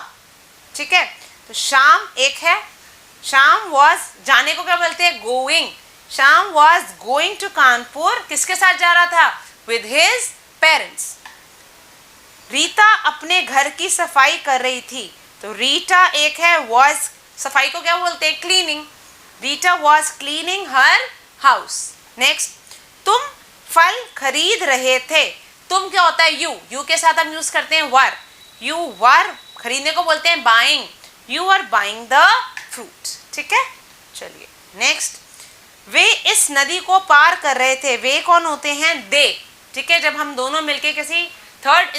ठीक है। तो शाम एक है, शाम वॉज, जाने को क्या बोलते हैं, गोइंग, शाम वॉज गोइंग टू कानपुर, किसके साथ जा रहा था, विद हिज पेरेंट्स। रीता अपने घर की सफाई कर रही थी, तो रीटा एक है, वॉज, सफाई को क्या बोलते हैं, cleaning, Rita was cleaning her house. Next, तुम फल खरीद रहे थे, तुम क्या होता है, यू के साथ हम यूज करते हैं वर, यू वर, खरीदने को बोलते हैं buying, you are buying the fruit, ठीक है। चलिए नेक्स्ट, वे इस नदी को पार कर रहे थे, वे कौन होते हैं, दे, ठीक है। जब हम दोनों मिलके किसी थर्ड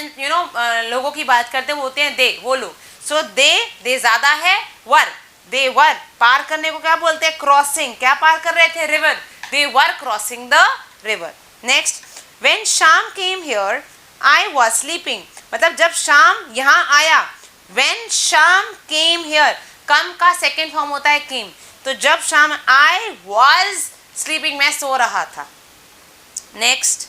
लोगों की बात करते हैं वो होते हैं दे, वो लोग। सो दे ज्यादा है, वर, दे वर, पार करने को क्या बोलते हैं, क्रॉसिंग, क्या पार कर रहे थे, river, they were crossing the river. Next, when Sham came here I was sleeping, मतलब जब शाम यहाँ आया, व्हेन शाम केम हियर, कम का सेकेंड फॉर्म होता है केम, तो जब शाम, आई वॉज स्लीपिंग, मैं सो रहा था। नेक्स्ट,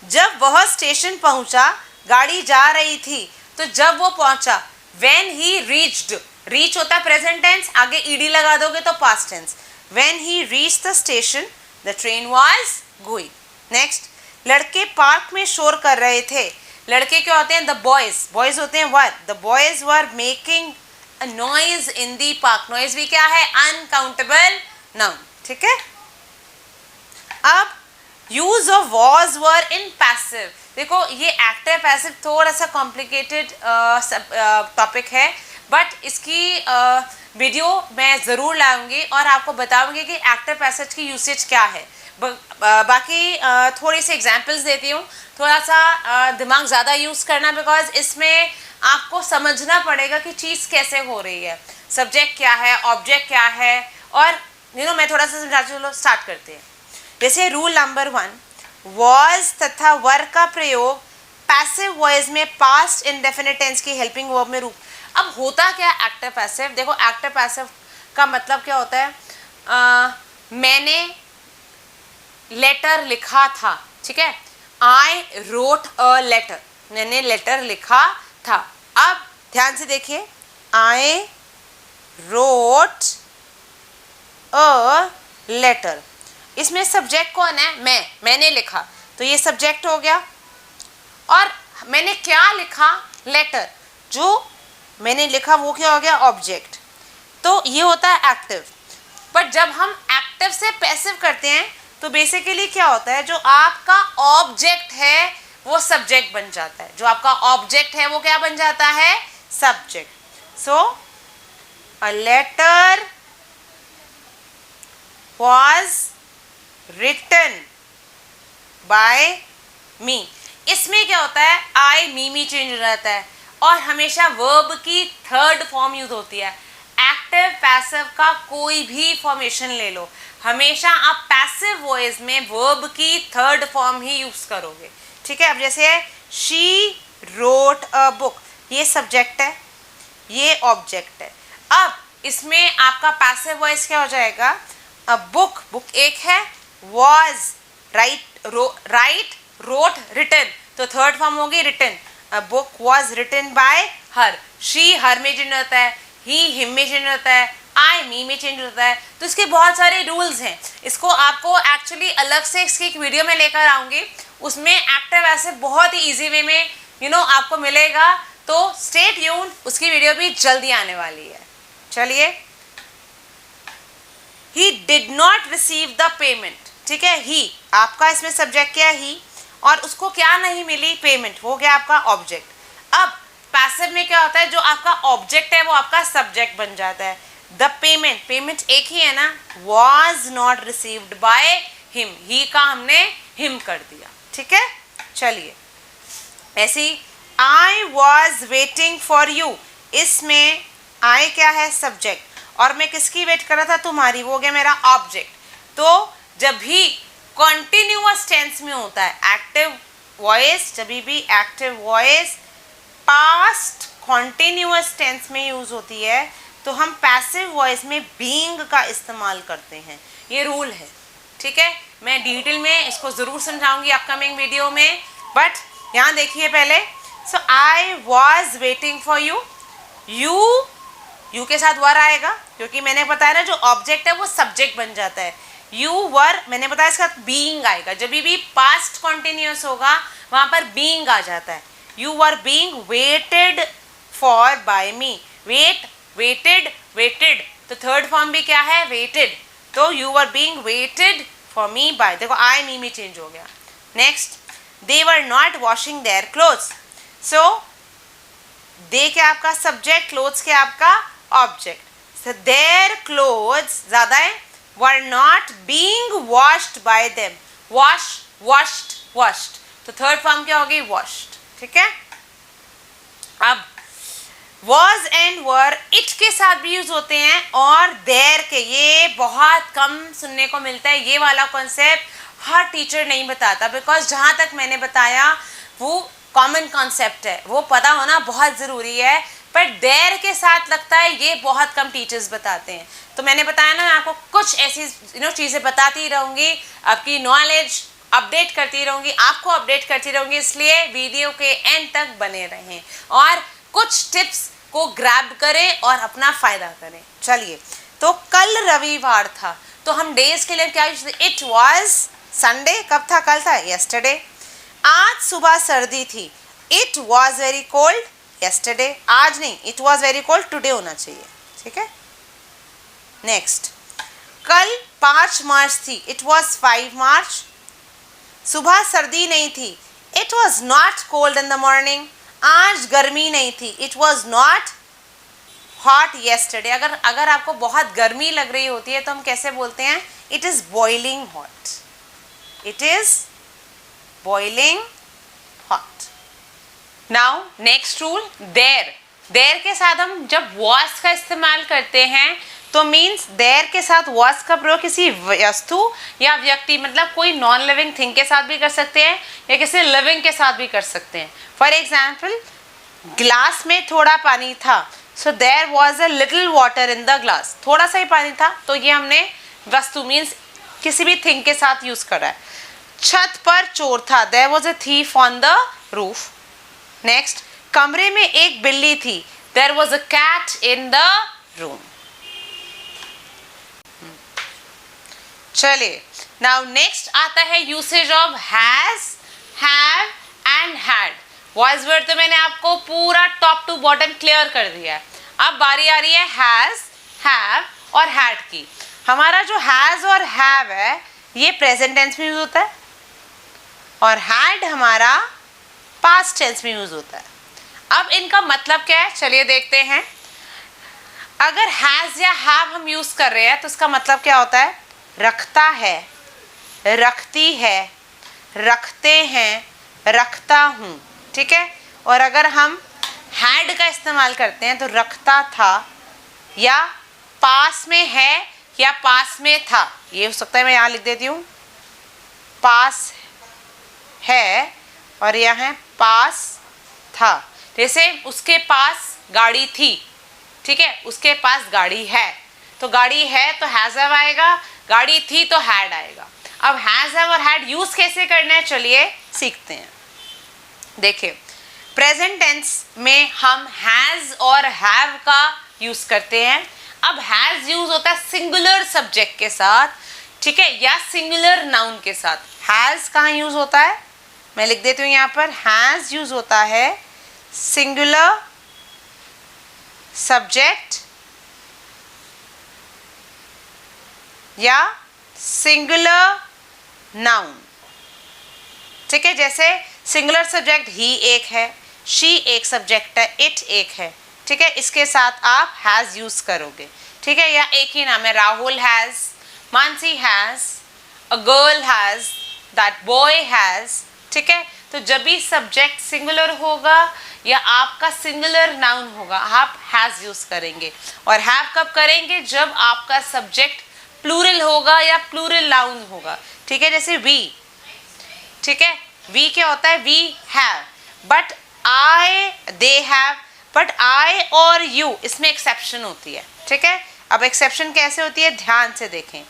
जब वह स्टेशन पहुंचा, गाड़ी जा रही थी, तो जब वो पहुंचा, व्हेन ही रीच्ड, रीच होता है प्रेजेंट टेंस, आगे ईडी लगा दोगे तो past tense, when he reached the station the train was going. Next, लड़के पार्क में शोर कर रहे थे, लड़के क्या होते हैं, द बॉयज होते हैं were, the boys were making a noise in the park, noise भी क्या है, अनकाउंटेबल नाउन, ठीक है। अब use of was were in passive, देखो ये एक्टिव पैसिव थोड़ा सा कॉम्प्लिकेटेड टॉपिक है, बट इसकी वीडियो मैं ज़रूर लाऊंगी और आपको बताऊंगी कि एक्टिव पैसिव की यूसेज क्या है। बाकी थोड़ी सी एग्जांपल्स देती हूँ, थोड़ा सा दिमाग ज़्यादा यूज़ करना, बिकॉज इसमें आपको समझना पड़ेगा कि चीज़ कैसे हो रही है, सब्जेक्ट क्या है, ऑब्जेक्ट क्या है, और मैं थोड़ा सा समझा, चलो स्टार्ट करते हैं। जैसे रूल नंबर 1, वॉज तथा वर का प्रयोग पैसिव वॉइस में पास्ट इंडेफिनिट टेंस की हेल्पिंग वर्ब में रूप। अब होता क्या एक्टिव पैसिव, देखो एक्टिव पैसिव का मतलब क्या होता है, मैंने लेटर लिखा था, ठीक है, आई रोट अ लेटर, मैंने लेटर लिखा था। अब ध्यान से देखिए, आई रोट अ लेटर, इसमें सब्जेक्ट कौन है, मैंने लिखा, तो ये सब्जेक्ट हो गया, और मैंने क्या लिखा, लेटर, जो मैंने लिखा वो क्या हो गया, ऑब्जेक्ट, तो ये होता है एक्टिव। बट जब हम एक्टिव से पैसिव करते हैं तो बेसिकली क्या होता है, जो आपका ऑब्जेक्ट है वो सब्जेक्ट बन जाता है, जो आपका ऑब्जेक्ट है वो क्या बन जाता है, subject. So a letter was written by me, इसमें क्या होता है, आई मी चेंज हो जाता है, और हमेशा वर्ब की थर्ड फॉर्म यूज होती है। एक्टिव पैसिव का कोई भी फॉर्मेशन ले लो, हमेशा आप पैसिव वॉइस में वर्ब की थर्ड फॉर्म ही यूज करोगे, ठीक है। अब जैसे शी रोट अ बुक, ये सब्जेक्ट है, ये ऑब्जेक्ट है। अब इसमें आपका पैसिव वॉइस क्या हो जाएगा, अ बुक, बुक एक है, वॉज, राइट, रोट, रिटन, तो थर्ड फॉर्म होगी written, a book was written by her, she her में चेंज होता है, ही हिम में चेंज होता है, आई मी में चेंज होता है। तो इसके बहुत सारे रूल्स हैं, इसको आपको एक्चुअली अलग से इसकी एक वीडियो में लेकर आऊँगी, उसमें एक्टिव ऐसे बहुत ही ईजी वे में आपको मिलेगा, तो स्टे ट्यून्ड, उसकी वीडियो भी जल्दी आने वाली है। चलिए, he did not receive the payment, ठीक है, ही आपका इसमें सब्जेक्ट क्या है, ही, और उसको क्या नहीं मिली, पेमेंट, हो गया आपका ऑब्जेक्ट। अब पैसिव में क्या होता है, जो आपका ऑब्जेक्ट है वो आपका सब्जेक्ट बन जाता है। द पेमेंट एक ही है ना, was not received by him, he का हमने हिम कर दिया, ठीक है। चलिए ऐसी I was waiting for you, इसमें आई क्या है, सब्जेक्ट, और मैं किसकी वेट कर रहा था, तुम्हारी, वो हो गया मेरा ऑब्जेक्ट। तो जब भी कॉन्टिन्यूअस टेंस में होता है एक्टिव वॉइस, जब भी active voice past continuous tense में यूज होती है तो हम पैसिव वॉइस में बीइंग का इस्तेमाल करते हैं, ये रूल है, ठीक है। मैं डिटेल में इसको ज़रूर समझाऊंगी अपकमिंग वीडियो में, बट यहाँ देखिए पहले। So I was waiting for you, you के साथ वर आएगा क्योंकि मैंने बताया ना जो ऑब्जेक्ट है वो सब्जेक्ट बन जाता है। यू वर, मैंने बताया इसका बीइंग आएगा, जब भी पास्ट कॉन्टिन्यूअस होगा वहाँ पर बीइंग आ जाता है। You were being waited for by me, wait, waited, waited, तो थर्ड फॉर्म भी क्या है, वेटेड, तो you were being waited for me by, देखो आई मी में चेंज हो गया। Next, they were not washing their clothes, so they क्या आपका सब्जेक्ट, क्लोथ्स क्या आपका ऑब्जेक्ट, सो देयर क्लोथ्स ज्यादा है, were not being washed bye them, wash, washed, washed, तो थर्ड फॉर्म क्या होगी, वॉश्ड, ठीक है। अब was and were it के साथ भी यूज होते हैं और there के, ये बहुत कम सुनने को मिलता है, ये वाला कॉन्सेप्ट हर टीचर नहीं बताता, बिकॉज जहाँ तक मैंने बताया वो कॉमन कॉन्सेप्ट है, वो पता होना बहुत ज़रूरी है, पर देर के साथ लगता है ये बहुत कम टीचर्स बताते हैं। तो मैंने बताया ना, मैं आपको कुछ ऐसी चीज़ें बताती रहूँगी, आपकी नॉलेज अपडेट करती रहूँगी, आपको अपडेट करती रहूँगी, इसलिए वीडियो के एंड तक बने रहें और कुछ टिप्स को ग्रैब करें और अपना फ़ायदा करें। चलिए, तो कल रविवार था तो हम डेज के लिए क्या यूज, इट वॉज संडे, कब था, कल था, येस्टरडे। आज सुबह सर्दी थी, it was very cold yesterday, आज नहीं, it was very cold today होना चाहिए, ठीक है। नेक्स्ट, कल 5 मार्च थी, इट वॉज 5 मार्च, सुबह सर्दी नहीं थी, it was not cold in the morning, आज गर्मी नहीं थी, it was not hot yesterday. अगर आपको बहुत गर्मी लग रही होती है तो हम कैसे बोलते हैं, it is boiling hot, it is boiling hot. Now next rule, there, there के साथ हम जब वॉज का इस्तेमाल करते हैं तो मीन्स देयर के साथ वॉज का प्रयोग किसी वस्तु या व्यक्ति, मतलब कोई नॉन लिविंग थिंग के साथ भी कर सकते हैं या किसी लिविंग के साथ भी कर सकते हैं। फॉर एग्जाम्पल, ग्लास में थोड़ा पानी था, so there was a little water in the glass, थोड़ा सा ही पानी था, तो ये हमने वस्तु मीन्स किसी भी थिंग के साथ यूज करा है। छत पर चोर था, there was a thief on the roof. Next, कमरे में एक बिल्ली थी, there was a cat in the room. चलिए, नाउ नेक्स्ट आता है usage of has, have and had. Voice word तो मैंने आपको पूरा टॉप टू बॉटम क्लियर कर दिया है, अब बारी आ रही है हैज, हैव और हैड की। हमारा जो हैज और हैव है ये प्रेजेंट टेंस में यूज होता है और हैड हमारा पास्ट टेंस में यूज होता है। अब इनका मतलब क्या है, चलिए देखते हैं। अगर हैज या हैव हम यूज कर रहे हैं तो इसका मतलब क्या होता है, रखता है, रखती है, रखते हैं, रखता हूँ, ठीक है। और अगर हम हैड का इस्तेमाल करते हैं तो रखता था या पास में है या पास में था, ये हो सकता है, मैं यहाँ लिख देती हूँ, पास है और यहाँ है पास था। जैसे उसके पास गाड़ी थी, ठीक है, उसके पास गाड़ी है, तो गाड़ी है तो हैज हैव आएगा, गाड़ी थी तो हैड आएगा। अब हैज हैव और हैड यूज कैसे करना है, चलिए सीखते हैं। देखिए, प्रेजेंट टेंस में हम हैज और हैव का यूज करते हैं। अब हैज यूज होता है सिंगुलर सब्जेक्ट के साथ, ठीक है, या सिंगुलर नाउन के साथ। हैज कहाँ यूज होता है, मैं लिख देती हूँ यहाँ पर, हैज यूज होता है सिंगुलर सब्जेक्ट या सिंगुलर नाउन, ठीक है। जैसे सिंगुलर सब्जेक्ट ही एक है, शी एक सब्जेक्ट है, इट एक है, ठीक है, इसके साथ आप हैज यूज करोगे, ठीक है। या एक ही नाम है, Rahul has, Mansi has, a girl has, that boy has, ठीक है। तो जब भी सब्जेक्ट सिंगुलर होगा या आपका सिंगुलर नाउन होगा, आप हैज यूज करेंगे। और हैव कब करेंगे? जब आपका सब्जेक्ट प्लूरल होगा या प्लूरल नाउन होगा, ठीक है। जैसे वी, ठीक है, वी क्या होता है? We have, but I, they have, but I और यू, इसमें एक्सेप्शन होती है, ठीक है। अब एक्सेप्शन कैसे होती है, ध्यान से देखें।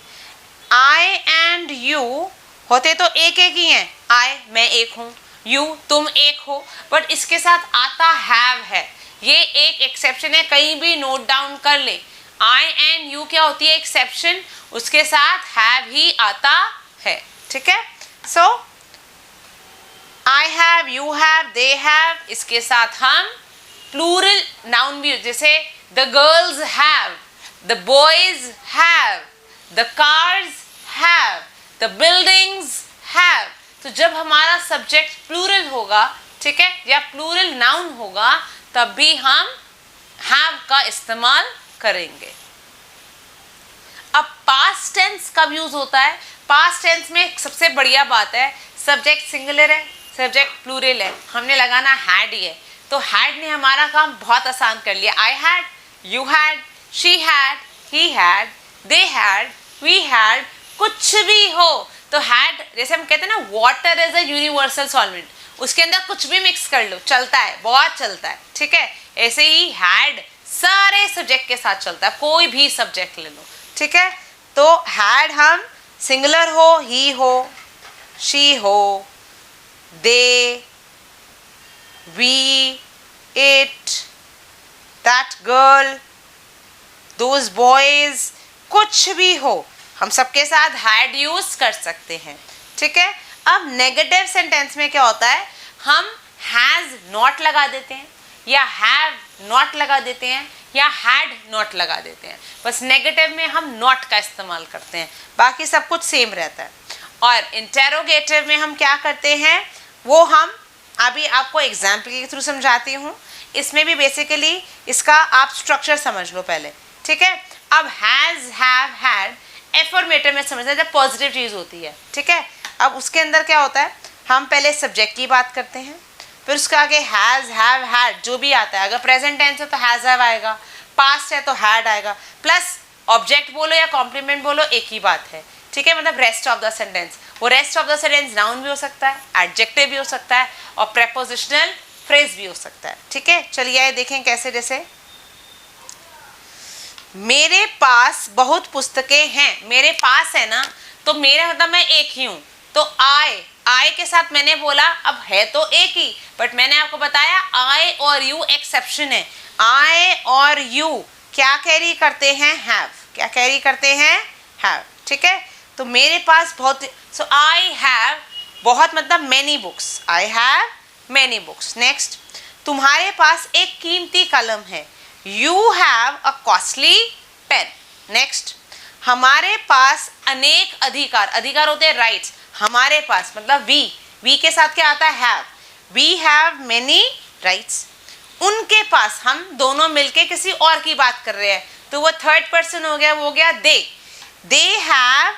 आई एंड यू होते तो एक एक ही हैं, आई मैं एक हूँ, यू तुम एक हो, बट इसके साथ आता हैव है, ये एक एक्सेप्शन है, कहीं भी नोट डाउन कर ले। आई एंड यू क्या होती है? एक्सेप्शन, उसके साथ हैव ही आता है, ठीक है। So I have, you have, they have, इसके साथ हम प्लूरल नाउन भी, जैसे the girls have, the boys have, the cars have, the buildings have. तो जब हमारा सब्जेक्ट प्लूरल होगा, ठीक है, या प्लूरल नाउन होगा, तब भी हम हैव का इस्तेमाल करेंगे। अब पास्ट टेंस कब यूज होता है? पास्ट टेंस में सबसे बढ़िया बात है, सब्जेक्ट सिंगुलर है, सब्जेक्ट प्लूरल है, हमने लगाना हैड ही है, तो हैड ने हमारा काम बहुत आसान कर लिया। I had, you had, she had, he had, they had, we had, कुछ भी हो तो हैड, जैसे हम कहते हैं ना water is a universal solvent, उसके अंदर कुछ भी मिक्स कर लो, चलता है, बहुत चलता है, ठीक है। ऐसे ही हैड सारे सब्जेक्ट के साथ चलता है, कोई भी सब्जेक्ट ले लो, ठीक है। तो हैड हम सिंगुलर हो, ही हो, शी हो, they, we, it, that girl, those boys, कुछ भी हो हम सबके साथ हैड यूज कर सकते हैं, ठीक है। अब नेगेटिव सेंटेंस में क्या होता है? हम हैज नॉट लगा देते हैं, या हैव नॉट लगा देते हैं, या हैड नॉट लगा देते हैं। बस नेगेटिव में हम नॉट का इस्तेमाल करते हैं, बाकी सब कुछ सेम रहता है। और इंटेरोगेटिव में हम क्या करते हैं, वो हम अभी आपको एग्जाम्पल के थ्रू समझाती हूँ। इसमें भी बेसिकली इसका आप स्ट्रक्चर समझ लो पहले, ठीक है। अब हैज, हैव, हैड एफर्मेटिव में समझना जब पॉजिटिव चीज़ होती है, ठीक है। अब उसके अंदर क्या होता है, हम पहले सब्जेक्ट की बात करते हैं, फिर उसके आगे हैज, हैव, हैड जो भी आता है, अगर प्रेजेंट टेंस है तो हैज हैव आएगा, पास्ट है तो हैड आएगा, प्लस ऑब्जेक्ट बोलो या कॉम्प्लीमेंट बोलो एक ही बात है, ठीक है। मतलब रेस्ट ऑफ द सेंटेंस, वो rest of the sentence noun भी हो सकता है, एडजेक्टिव भी हो सकता है, और प्रेपोजिशनल फ्रेज भी हो सकता है, ठीक है। चलिए आइए देखें कैसे। जैसे मेरे पास बहुत पुस्तकें हैं, मेरे पास है ना, तो मेरे मतलब मैं एक ही हूँ, तो आई के साथ मैंने बोला, अब है तो एक ही, बट मैंने आपको बताया आई और यू एक्सेप्शन है। आई और यू क्या कैरी करते हैं? हैव। क्या कैरी करते हैं? हैव, ठीक है। तो मेरे पास बहुत, सो आई हैव बहुत मतलब many books, I have many books. Next, तुम्हारे पास एक कीमती कलम है, you have a costly pen. Next, हमारे पास अनेक अधिकार, अधिकार होते हैं राइट्स, हमारे पास मतलब वी के साथ क्या आता है? Have, we have many rights. उनके पास, हम दोनों मिलके किसी और की बात कर रहे हैं, तो वो थर्ड पर्सन हो गया, वो हो गया दे हैव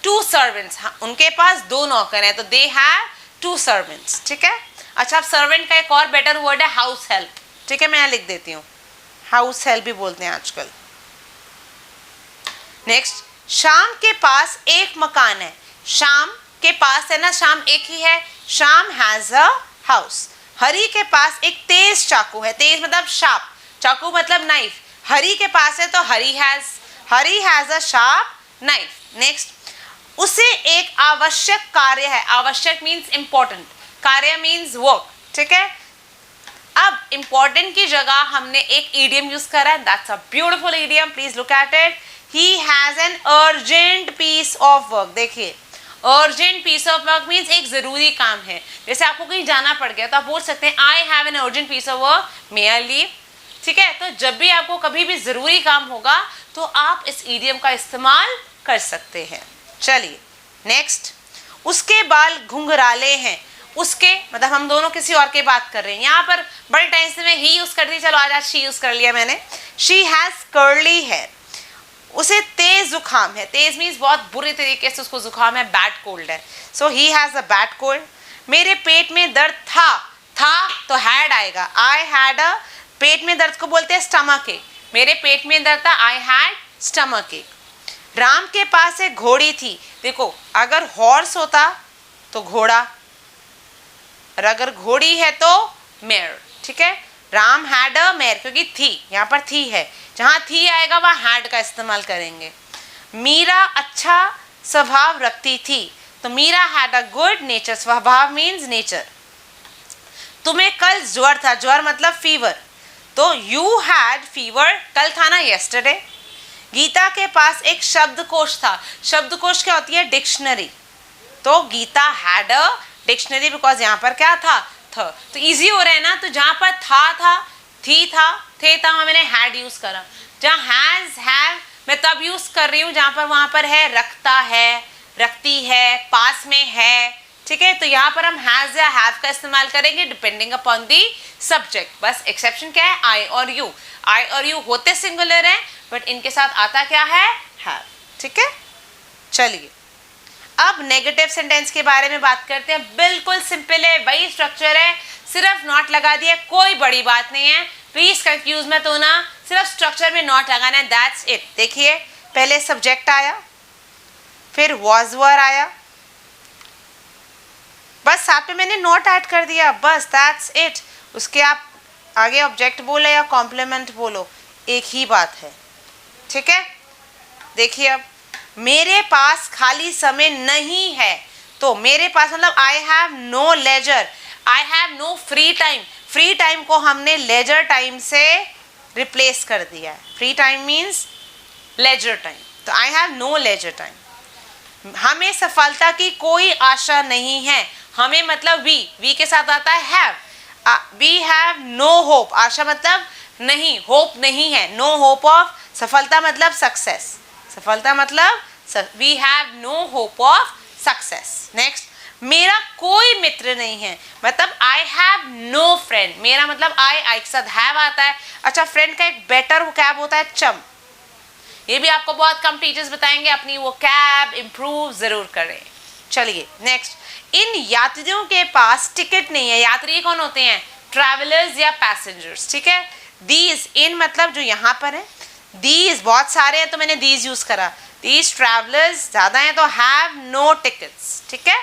टू सर्वेंट्स, उनके पास दो नौकर हैं, तो दे हैव टू सर्वेंट्स, ठीक है। अच्छा, अब सर्वेंट का एक और बेटर वर्ड है हाउस हेल्प, ठीक है, मैं यहाँ लिख देती हूँ, हाउस हेल्प भी बोलते हैं आजकल। नेक्स्ट, शाम के पास एक मकान है, शाम के पास है ना, शाम एक ही है, शाम हैज अ हाउस। हरी के पास एक तेज चाकू है, तेज मतलब शार्प, चाकू मतलब नाइफ, हरी के पास है तो Hari has a sharp knife. Next, उसे एक आवश्यक कार्य है, आवश्यक मीन्स इंपॉर्टेंट, कार्य मीन्स वर्क, ठीक है। अब इंपॉर्टेंट की जगह हमने एक ईडियम यूज करा है, that's a beautiful idiom, please look at it. He has an urgent piece of work. देखिए, urgent piece of work means एक जरूरी काम है, जैसे आपको कहीं जाना पड़ गया तो आप बोल सकते हैं I have an urgent piece of work, may I leave, ठीक है। तो जब भी आपको कभी भी जरूरी काम होगा तो आप इस ईडियम का इस्तेमाल कर सकते हैं। चलिए नेक्स्ट, उसके बाल घुंघराले हैं, उसके मतलब हम दोनों किसी और की बात कर रहे हैं, यहाँ पर बड़े टाइम से मैं ही यूज कर दी, चलो आज शी यूज कर लिया मैंने। शी हैज कर्ली हेयर, उसे तेज जुकाम है, तेज मीन्स बहुत बुरे तरीके से उसको जुकाम है, बैड कोल्ड है, so he has a bad cold. मेरे पेट में दर्द था तो हैड आएगा, आई हैड अ, पेट में दर्द को बोलते हैं स्टमक एक, मेरे पेट में दर्द था, आई हैड स्टमक एक। राम के पास एक घोड़ी थी, देखो अगर हॉर्स होता तो घोड़ा, और अगर घोड़ी है तो मेयर, ठीक है। राम हैड अ मेयर, क्योंकि थी यहाँ पर थी है, जहाँ थी आएगा वहाँ हैड का इस्तेमाल करेंगे। मीरा अच्छा स्वभाव रखती थी, तो Meera had a good nature, स्वभाव मीन्स नेचर। तुम्हें कल ज्वर था, ज्वर मतलब फीवर, तो यू हैड फीवर, कल था ना यस्टरडे। गीता के पास एक शब्दकोश था, शब्दकोश क्या होती है, डिक्शनरी, तो Geeta had a dictionary, because यहाँ पर क्या था, थ, तो इजी हो रहा है ना, तो जहाँ पर था, थी था, थे था, मैंने हैड यूज करा। जहाँ हैज हैव मैं तब यूज कर रही हूँ जहाँ पर वहाँ पर है रखता है, रखती है, पास में है, ठीक है। तो यहाँ पर हम हैज या हैव का इस्तेमाल करेंगे डिपेंडिंग अपॉन दी सब्जेक्ट। बस एक्सेप्शन क्या है, आई और यू, आई और यू होते सिंगुलर हैं बट इनके साथ आता क्या है, हैव, ठीक है। चलिए अब नेगेटिव सेंटेंस के बारे में बात करते हैं। बिल्कुल सिंपल है, वही स्ट्रक्चर है, सिर्फ नॉट लगा दिया, कोई बड़ी बात नहीं है, प्लीज कंफ्यूज मत होना, सिर्फ स्ट्रक्चर में नॉट लगाना है, दैट्स इट। देखिए पहले सब्जेक्ट आया, फिर was were आया, बस साथ में मैंने नॉट ऐड कर दिया, बस दैट्स इट। उसके आप आगे ऑब्जेक्ट बोलो या कॉम्प्लीमेंट बोलो, एक ही बात है, ठीक है। देखिए अब मेरे पास खाली समय नहीं है, तो मेरे पास मतलब I have no leisure, I have no free time, free time को हमने लेजर टाइम से रिप्लेस कर दिया है, free time means leisure time, तो I have no leisure time. हमें सफलता की कोई आशा नहीं है, हमें मतलब वी के साथ आता है have, we have no hope, आशा मतलब नहीं, होप नहीं है, नो होप ऑफ, सफलता मतलब सक्सेस, सफलता मतलब we have no hope of success. Next, मेरा कोई मित्र नहीं है, मतलब आई हैव नो फ्रेंड, मेरा मतलब आई के साथ हैव आता है। अच्छा, फ्रेंड का एक बेटर वोकैब होता है चम, ये भी आपको बहुत कम टीचर्स बताएंगे, अपनी वोकैब इंप्रूव जरूर करें। चलिए नेक्स्ट, इन यात्रियों के पास टिकट नहीं है, यात्री कौन होते हैं, ट्रैवलर्स या पैसेंजर्स, ठीक है। दीज, इन मतलब जो यहाँ पर है, दीज बहुत सारे हैं तो मैंने दीज यूज करा, दीज ट्रैवलर्स ज़्यादा हैं तो हैव नो टिकट्स, ठीक है।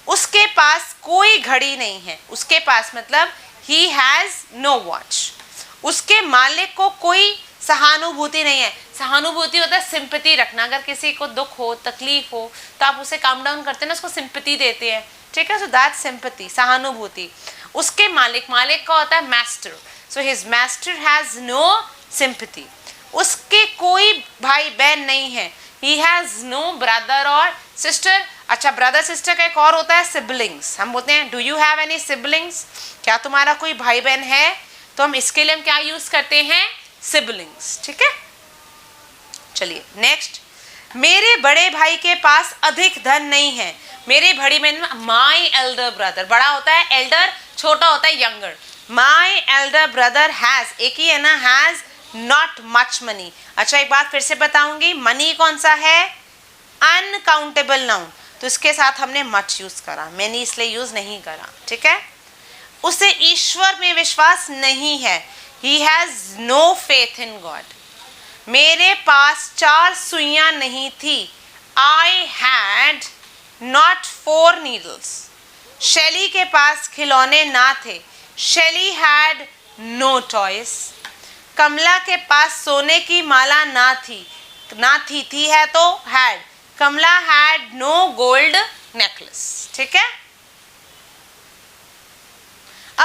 उसके पास कोई घड़ी नहीं है, उसके पास मतलब ही हैज़ नो वॉच। उसके मालिक को कोई सहानुभूति नहीं है, सहानुभूति होता है सिंपैथी रखना, अगर किसी को दुख हो, तकलीफ हो तो आप उसे काम डाउन करते हैं ना, उसको सिंपैथी देते हैं, ठीक है, सो दैट्स सिंपैथी, सहानुभूति। उसके मालिक, मालिक का होता है master, so his master has no sympathy. उसके कोई भाई बहन नहीं है, ही हैज़ नो ब्रदर और सिस्टर। अच्छा, ब्रदर सिस्टर का एक और होता है सिबलिंग्स, हम बोलते हैं do you have any siblings, क्या तुम्हारा कोई भाई बहन है, तो हम इसके लिए हम क्या यूज करते हैं, सिबलिंग्स, ठीक है। चलिए नेक्स्ट, मेरे बड़े भाई के पास अधिक धन नहीं है, मेरे बड़ी बहन, माई एल्डर ब्रदर, बड़ा होता है एल्डर, छोटा होता है younger, my elder brother has, एक ही है ना, हैज नॉट मच मनी। अच्छा, एक बात फिर से बताऊंगी, मनी कौन सा है, अनकाउंटेबल नाउन, तो इसके साथ हमने मच यूज करा, मैनी इसलिए यूज नहीं करा, ठीक है। उसे ईश्वर में विश्वास नहीं है, he has no faith in God. मेरे पास 4 सुइयां नहीं थी, आई हैड नॉट 4 नीडल्स। शैली के पास खिलौने ना थे, शैली हैड नो टॉयज। कमला के पास सोने की माला ना थी, ना थी है तो had, Kamala had no gold necklace, ठीक है।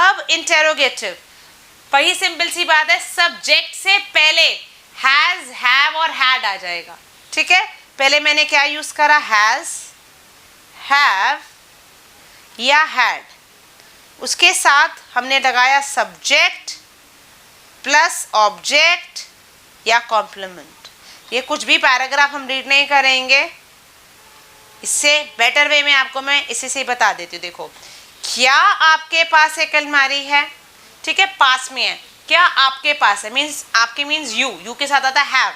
अब इंटेरोगेटिव, वही सिंपल सी बात है, सब्जेक्ट से पहले हैज, हैव और हैड आ जाएगा, ठीक है। पहले मैंने क्या यूज करा, हैज, हैव या हैड, उसके साथ हमने लगाया सब्जेक्ट प्लस ऑब्जेक्ट या कॉम्प्लीमेंट। ये कुछ भी पैराग्राफ हम रीड नहीं करेंगे, इससे बेटर वे में आपको मैं इसी से बता देती हूँ। देखो, क्या आपके पास एक अलमारी है, ठीक है, पास में है, क्या आपके पास है मीन्स आपके मीन्स यू, यू के साथ आता है हैव,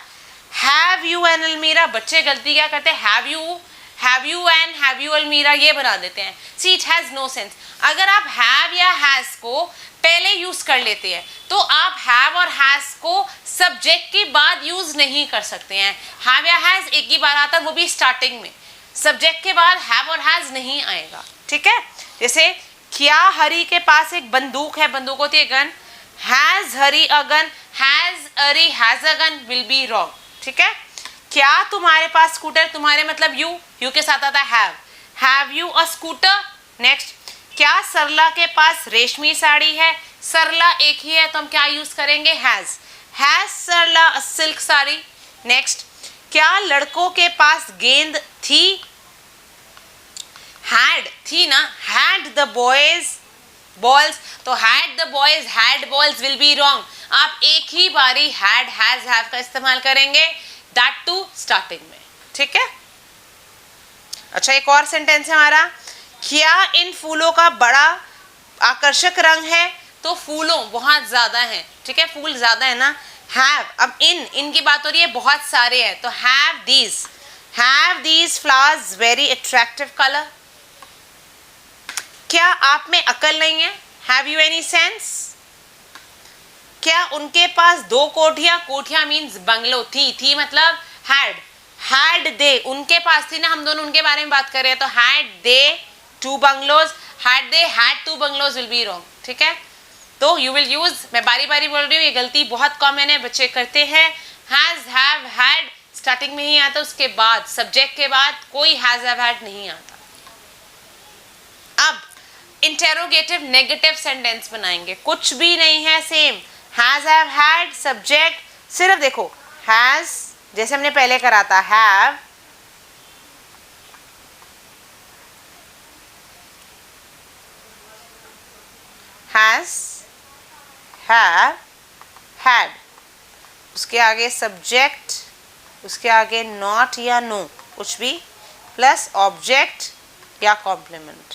हैव यू एन अलमीरा, बच्चे गलती क्या करते हैं, have you an, have you अलमीरा ये बना देते हैं. See it has no sense. अगर आप हैव या हैज को पहले यूज कर लेते हैं तो आप हैव और हैज को सब्जेक्ट के बाद यूज नहीं कर सकते हैं. हैव या हैज एक ही बार आता है, वो भी स्टार्टिंग में. सब्जेक्ट के बाद हैव और हैज नहीं आएगा. ठीक है. जैसे क्या हरी के पास एक बंदूक है, बंदूक होती है gun. Has Hari a gun, has Hari has a gun will be wrong. ठीक है. क्या तुम्हारे पास स्कूटर, तुम्हारे मतलब यू के साथ आता है have you a scooter. Next, क्या सरला के पास रेशमी साड़ी है, सरला एक ही है तो हम क्या यूज करेंगे, has Sarla a silk sari. Next, क्या लड़कों के पास गेंद थी, हैड थी ना, हैड द बॉयज बॉल्स, तो had the boys had balls will be wrong. आप एक ही बारी हैड हैज हैव का इस्तेमाल करेंगे, दैट टू स्टार्टिंग में. ठीक है. अच्छा, एक और सेंटेंस है हमारा, क्या इन फूलों का बड़ा आकर्षक रंग है, तो फूलों बहुत ज्यादा हैं. ठीक है, फूल ज्यादा है ना. हैव, अब इन की बात हो रही है, बहुत सारे हैं, तो have these flowers very attractive colour. क्या आप में अकल नहीं है, हैव यू एनी सेंस. क्या उनके पास दो कोठियां मीन्स बंगलो, थी मतलब हैड दे, उनके पास थी ना, हम दोनों उनके बारे में बात कर रहे हैं, तो had they two bungalows, had they had two bungalows will be wrong. ठीक है. तो यू विल यूज, मैं बारी बारी बोल रही हूँ, ये गलती बहुत कॉमन है, बच्चे करते हैं. हैज हैव हैड स्टार्टिंग में ही आता, उसके बाद सब्जेक्ट के बाद कोई हैज हैव हैड नहीं आता. अब इंटेरोगेटिव नेगेटिव सेंटेंस बनाएंगे, कुछ भी नहीं है, same has have had subject, सिर्फ देखो हैज जैसे हमने पहले करा था, हैव हैज हैव हैड, उसके आगे सब्जेक्ट, उसके आगे नॉट या नो कुछ भी, प्लस ऑब्जेक्ट या कॉम्प्लीमेंट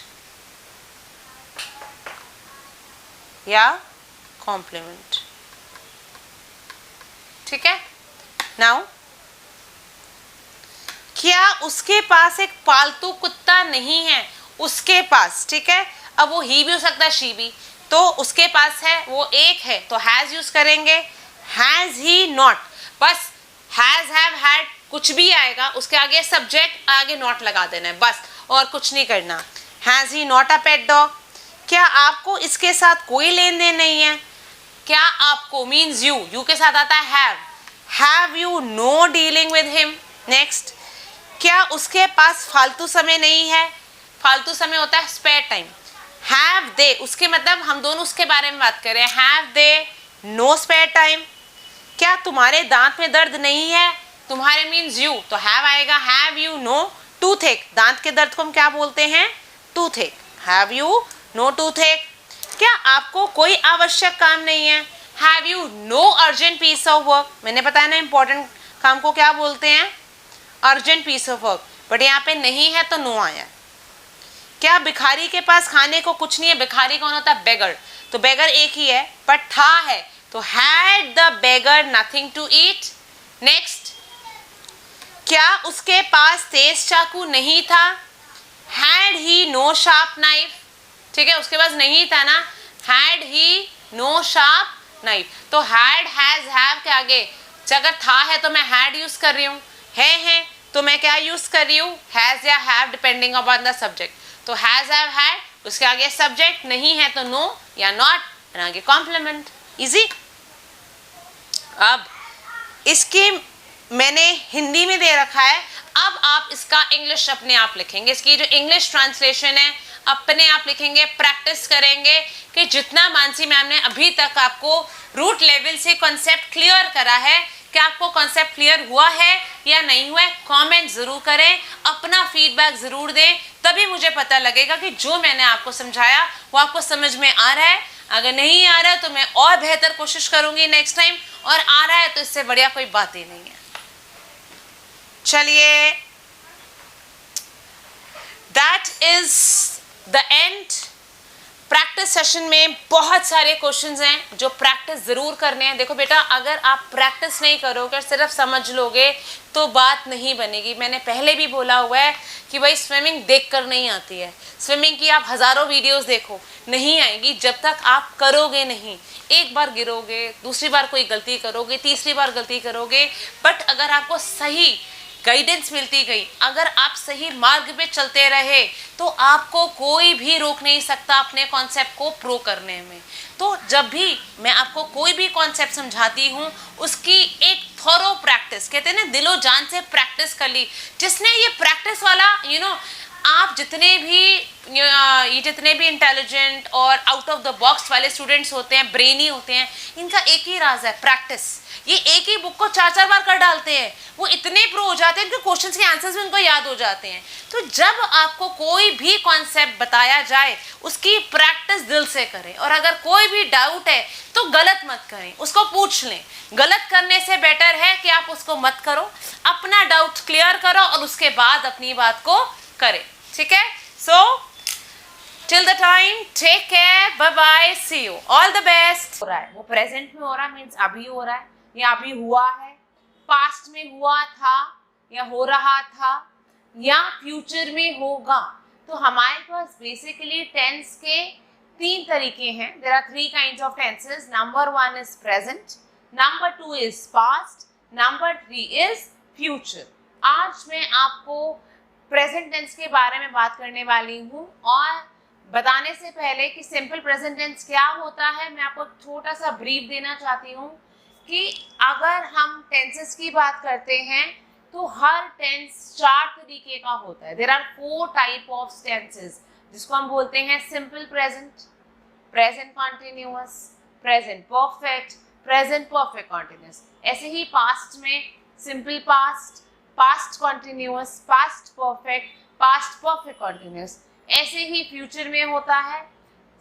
ठीक है. नाउ, क्या उसके पास एक पालतू कुत्ता नहीं है, उसके पास. ठीक है. अब वो ही भी हो सकता है, शी भी, तो उसके पास है, वो एक है, तो हैज यूज करेंगे. हैज ही नॉट, बस हैज हैव हैड कुछ भी आएगा, उसके आगे सब्जेक्ट, आगे नॉट लगा देना है, बस और कुछ नहीं करना. Has he not a pet dog. क्या आपको इसके साथ कोई लेन देन नहीं है, क्या आपको मीन्स यू के साथ आता है have you no dealing with him. Next, क्या उसके पास फालतू समय नहीं है, फालतू समय होता है स्पेयर टाइम. हैव दे, उसके मतलब हम दोनों उसके बारे में बात कर रहे हैं, have they no spare time. क्या तुम्हारे दांत में दर्द नहीं है, तुम्हारे मीन्स यू, तो हैव आएगा. हैव यू नो टूथेक, दांत के दर्द को हम क्या बोलते हैं, toothache. Have you no toothache. क्या आपको कोई आवश्यक काम नहीं है, have you no urgent piece of work. मैंने बताया ना, इंपॉर्टेंट काम को क्या बोलते हैं, urgent piece of work, but यहाँ पे नहीं है तो नो आया. क्या भिखारी के पास खाने को कुछ नहीं है, भिखारी कौन होता है, बेगर, तो बेगर एक ही है, पर था है, तो had the beggar nothing to eat. Next, क्या उसके पास तेज चाकू नहीं था, had he no sharp knife. ठीक है, उसके पास नहीं था ना, had he no sharp knife. तो हैड हैज हैव के आगे अगर था है तो मैं हैड यूज कर रही हूँ, है तो मैं क्या यूज कर रही हूँ, हैज या have depending upon the subject. तो हैज हैव हैड, उसके आगे सब्जेक्ट, नहीं है तो नो या नॉट, और आगे कॉम्प्लीमेंट. इजी. अब इसकी मैंने हिंदी में दे रखा है, अब आप इसका इंग्लिश अपने आप लिखेंगे. इसकी जो इंग्लिश ट्रांसलेशन है अपने आप लिखेंगे, प्रैक्टिस करेंगे कि जितना मानसी मैम ने अभी तक आपको रूट लेवल से कॉन्सेप्ट क्लियर करा है, क्या आपको कॉन्सेप्ट क्लियर हुआ है या नहीं हुआ है, कमेंट जरूर करें, अपना फीडबैक जरूर दें, तभी मुझे पता लगेगा कि जो मैंने आपको समझाया वो आपको समझ में आ रहा है. अगर नहीं आ रहा है तो मैं और बेहतर कोशिश करूंगी नेक्स्ट टाइम, और आ रहा है तो इससे बढ़िया कोई बात ही नहीं है. चलिए, that is the end. Practice session में बहुत सारे क्वेश्चंस हैं जो प्रैक्टिस ज़रूर करने हैं। देखो बेटा, अगर आप प्रैक्टिस नहीं करोगे, सिर्फ समझ लोगे तो बात नहीं बनेगी। मैंने पहले भी बोला हुआ है कि भाई स्विमिंग देखकर नहीं आती है। स्विमिंग की आप हज़ारों वीडियोस देखो, नहीं आएगी जब तक आप करोगे नहीं। एक बार गिरोगे, दूसरी बार कोई गलती करोगे, तीसरी बार गलती करोगे, बट अगर आपको सही गाइडेंस मिलती गई, अगर आप सही मार्ग पे चलते रहे, तो आपको कोई भी रोक नहीं सकता अपने कॉन्सेप्ट को प्रो करने में। तो जब भी मैं आपको कोई भी कॉन्सेप्ट समझाती हूँ, उसकी एक थॉरो प्रैक्टिस, कहते हैं ना, दिलो जान से प्रैक्टिस कर ली। जिसने ये प्रैक्टिस वाला आप जितने भी इंटेलिजेंट और आउट ऑफ द बॉक्स वाले स्टूडेंट्स होते हैं, ब्रेनी होते हैं, इनका एक ही राज है, प्रैक्टिस। ये एक ही बुक को 4-4 बार कर डालते हैं, वो इतने प्रो हो जाते हैं, इनके क्वेश्चंस के आंसर्स भी उनको याद हो जाते हैं। तो जब आपको कोई भी कॉन्सेप्ट बताया जाए, उसकी प्रैक्टिस दिल से करें, और अगर कोई भी डाउट है तो गलत मत करें, उसको पूछ लें। गलत करने से बेटर है कि आप उसको मत करो, अपना डाउट क्लियर करो और उसके बाद अपनी बात को करें। ठीक है? सो till the time, take care, bye bye, see you, all the best। हो रहा है, वो प्रेजेंट में हो रहा है, मीन्स अभी हो रहा है या अभी हुआ है, पास्ट में हुआ था या हो रहा था, या फ्यूचर में होगा। तो हमारे पास बेसिकली टेंस के 3 तरीके हैं। There are 3 kinds of tenses. Number 1 is present, number 2 is past, number 3 is future. आज मैं आपको प्रेजेंट टेंस के बारे में बात करने वाली हूँ, और बताने से पहले कि सिंपल प्रेजेंट टेंस क्या होता है, मैं आपको छोटा सा ब्रीफ देना चाहती हूँ कि अगर हम टेंसेस की बात करते हैं तो हर टेंस 4 तरीके का होता है। There are 4 type of tenses, जिसको हम बोलते हैं simple present, present continuous, present perfect, present perfect continuous. ऐसे ही पास्ट में simple past, past continuous, past perfect, past perfect continuous. ऐसे ही फ्यूचर में होता है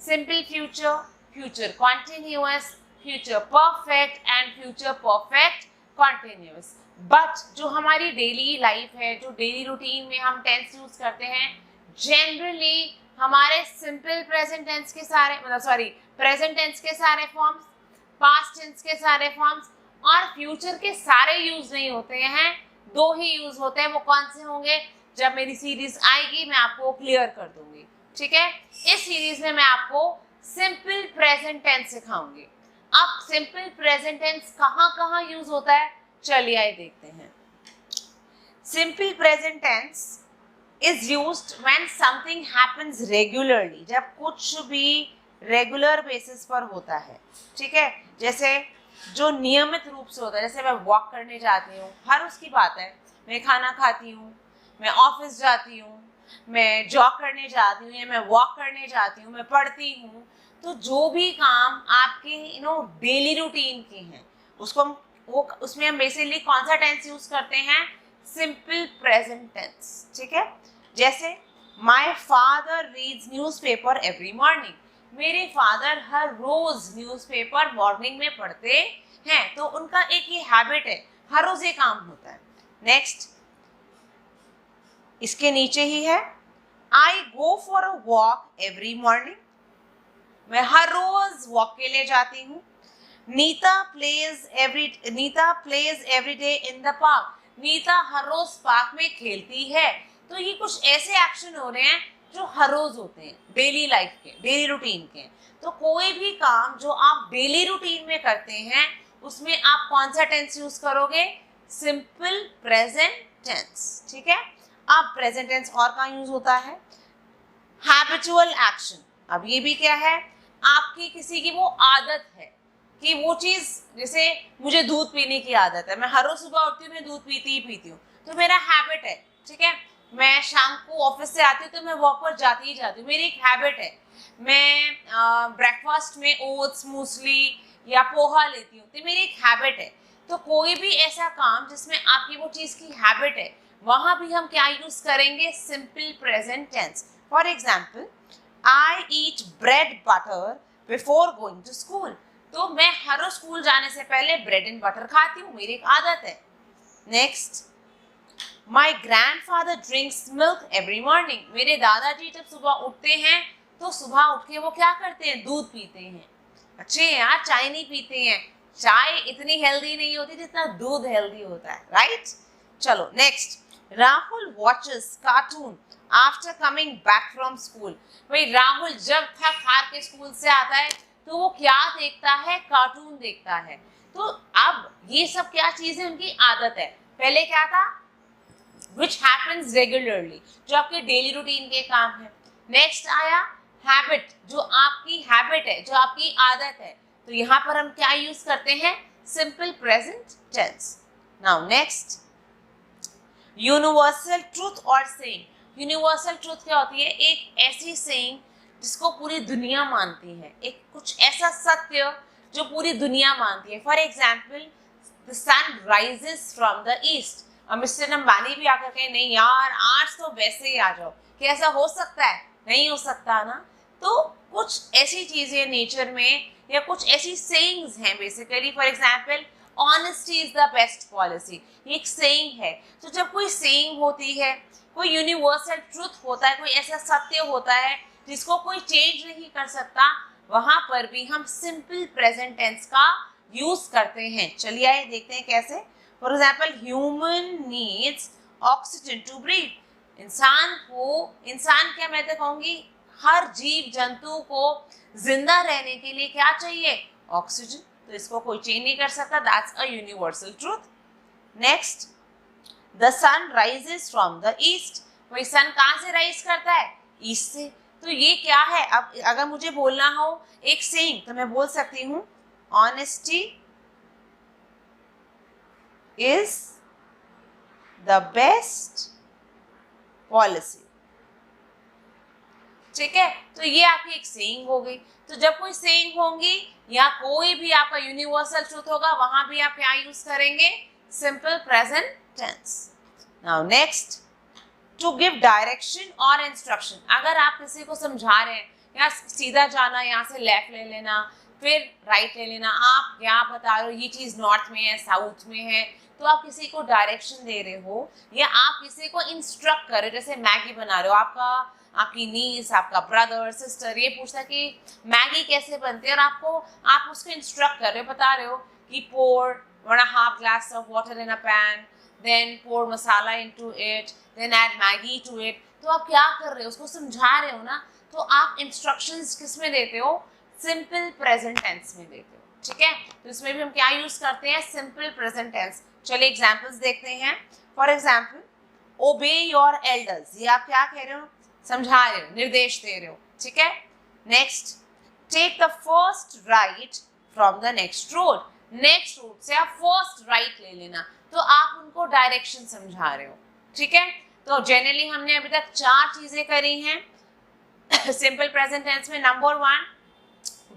simple future, future continuous, future perfect and future perfect continuous. But जो हमारी डेली लाइफ है, जो डेली रूटीन में हम टेंस यूज करते हैं, जनरली हमारे सिंपल प्रेजेंट टेंस के सारे प्रेजेंट टेंस के सारे फॉर्म्स, पास्ट टेंस के सारे फॉर्म्स और फ्यूचर के सारे यूज नहीं होते हैं। 2 ही यूज होते हैं। वो कौन से होंगे, जब मेरी सीरीज आएगी मैं आपको क्लियर कर दूंगी। ठीक है? इस सीरीज में मैं आपको सिंपल प्रेजेंट टेंस सिखाऊंगी। अब सिंपल प्रेजेंट टेंस कहाँ यूज होता है, चलिए आइए देखते हैं। Simple present tense is used when something happens regularly, जब कुछ भी रेगुलर बेसिस पर होता है। ठीक है? जैसे जो नियमित रूप से होता है, जैसे मैं वॉक करने जाती हूँ, हर उसकी बात है, मैं खाना खाती हूँ, मैं ऑफिस जाती हूँ, मैं जॉग करने जाती हूँ, या मैं वॉक करने जाती हूँ, मैं पढ़ती हूँ। तो जो भी काम आपके डेली रूटीन के हैं, उसमें हम बेसिकली कौन सा टेंस यूज करते हैं, सिंपल प्रेजेंट टेंस। ठीक है? जैसे my father reads newspaper every morning, मेरे फादर हर रोज न्यूज़पेपर मॉर्निंग में पढ़ते हैं। तो उनका एक ये हैबिट है, हर रोज ये काम होता है। नेक्स्ट, इसके नीचे ही है, I go for a walk every morning, मैं हर रोज वॉक के लिए जाती हूँ। Nita plays every day in the park, Nita हर रोज पार्क में खेलती है। तो ये कुछ ऐसे एक्शन हो रहे हैं जो हर रोज होते हैं, डेली लाइफ के, डेली रूटीन के। तो कोई भी काम जो आप डेली रूटीन में करते हैं, उसमें आप कौन सा टेंस यूज करोगे, सिंपल प्रेजेंट टेंस। ठीक है? अब प्रेजेंट टेंस और कहाँ यूज होता है, हैबिचुअल एक्शन। अब ये भी क्या है, आपकी किसी की वो आदत है कि वो चीज, जैसे मुझे दूध पीने की आदत है, मैं हर रोज सुबह उठती हूँ, मैं दूध पीती ही पीती हूँ, तो मेरा हैबिट है। ठीक है? मैं शाम को ऑफिस से आती हूँ तो मैं वॉक पर जाती ही जाती हूँ, मेरी एक हैबिट है। मैं ब्रेकफास्ट में ओट्स, मूसली या पोहा लेती हूँ, तो मेरी एक हैबिट है। तो कोई भी ऐसा काम जिसमें आपकी वो चीज़ की हैबिट है, वहाँ भी हम क्या यूज करेंगे, simple present tense. For example, I eat bread butter before going to school, तो मैं हर रोज स्कूल जाने से पहले ब्रेड एंड बटर खाती हूँ, मेरी एक आदत है। नेक्स्ट, माई grandfather drinks milk every morning, मेरे दादाजी जब सुबह उठते हैं तो सुबह उठ के वो क्या करते हैं, दूध पीते हैं। अच्छे यार, चाय नहीं पीते हैं, चाय इतनी हेल्दी नहीं होती जितना दूध हेल्दी होता है, राइट। चलो next, Rahul watches cartoon after coming back from school. भाई राहुल जब थक हार के स्कूल से आता है तो वो क्या देखता है, कार्टून देखता है। तो अब ये सब क्या चीज है, उनकी आदत है। पहले क्या था, which happens regularly, जो आपके डेली रूटीन के काम है। नेक्स्ट आया हैबिट, जो आपकी हैबिट है, जो आपकी आदत है। तो यहाँ पर हम क्या यूज करते हैं, simple present tense. Now next, universal truth और सेइंग। यूनिवर्सल ट्रूथ क्या होती है, एक ऐसी सेइंग जिसको पूरी दुनिया मानती है, एक कुछ ऐसा सत्य जो पूरी दुनिया मानती है। For example, the sun rises from the east. और मिस्टर अंबानी भी आकर कहे नहीं यार आज तो वैसे ही आ जाओ, क्या ऐसा हो सकता है, नहीं हो सकता ना। तो कुछ ऐसी चीजें नेचर में या कुछ ऐसी सेइंग्स हैं basically. For example, honesty is the best policy, ये एक सेइंग है। तो जब कोई सेइंग होती है, कोई यूनिवर्सल ट्रूथ होता है, कोई ऐसा सत्य होता है जिसको कोई चेंज नहीं कर सकता, वहां पर भी हम सिंपल प्रेजेंट टेंस का यूज करते हैं। चलिए आइए देखते हैं कैसे। For example, human needs oxygen to breathe. इंसान क्या मैं तो कहूंगी, हर जीव जंतु को जिंदा रहने के लिए क्या चाहिए, ऑक्सीजन। तो इसको कोई चेंज नहीं कर सकता, that's a universal truth. Next, the sun rises from the east. वही सन कहाँ से राइज करता है, ईस्ट से। तो ये क्या है, अब अगर मुझे बोलना हो एक सेइंग तो मैं बोल सकती हूँ, honesty is the best policy. ठीक है, तो ये आपकी एक सेइंग हो गई। तो जब कोई सेइंग होंगी या कोई भी आपका यूनिवर्सल ट्रूथ होगा, वहां भी आप क्या यूज करेंगे, simple present tense. Now next, to give direction और इंस्ट्रक्शन। अगर आप किसी को समझा रहे हैं, यार सीधा जाना, यहाँ से लेफ्ट ले लेना, फिर राइट ले लेना, आप क्या बता रहे हो, ये चीज नॉर्थ में है, साउथ में है, तो आप किसी को डायरेक्शन दे रहे हो या आप किसी को इंस्ट्रक्ट कर रहे हो। जैसे मैगी बना रहे हो, आपकी नीस, आपका ब्रदर, सिस्टर ये पूछता कि मैगी कैसे बनती है, और आप उसको इंस्ट्रक्ट कर रहे हो, बता रहे हो कि pour 1.5 glass of water in a pan, then pour masala into it, then add Maggi to it। तो आप क्या कर रहे हो, उसको समझा रहे हो ना। तो आप इंस्ट्रक्शंस किस में देते हो, सिंपल प्रेजेंट टेंस में देते हो। ठीक है, तो इसमें भी हम क्या यूज करते हैं, सिंपल प्रेजेंट टेंस। चलिए एग्जांपल्स देखते हैं। फॉर एग्जांपल, ओबे योर एल्डर्स, ये आप क्या कह रहे हो, समझा रहे हो, निर्देश दे रहे हो। ठीक है, next, take the first right from the next road. Next road से आप फर्स्ट राइट ले लेना, तो आप उनको डायरेक्शन समझा रहे हो। ठीक है, तो जनरली हमने अभी तक 4 चीजें करी हैं सिंपल प्रेजेंट टेंस में। नंबर 1,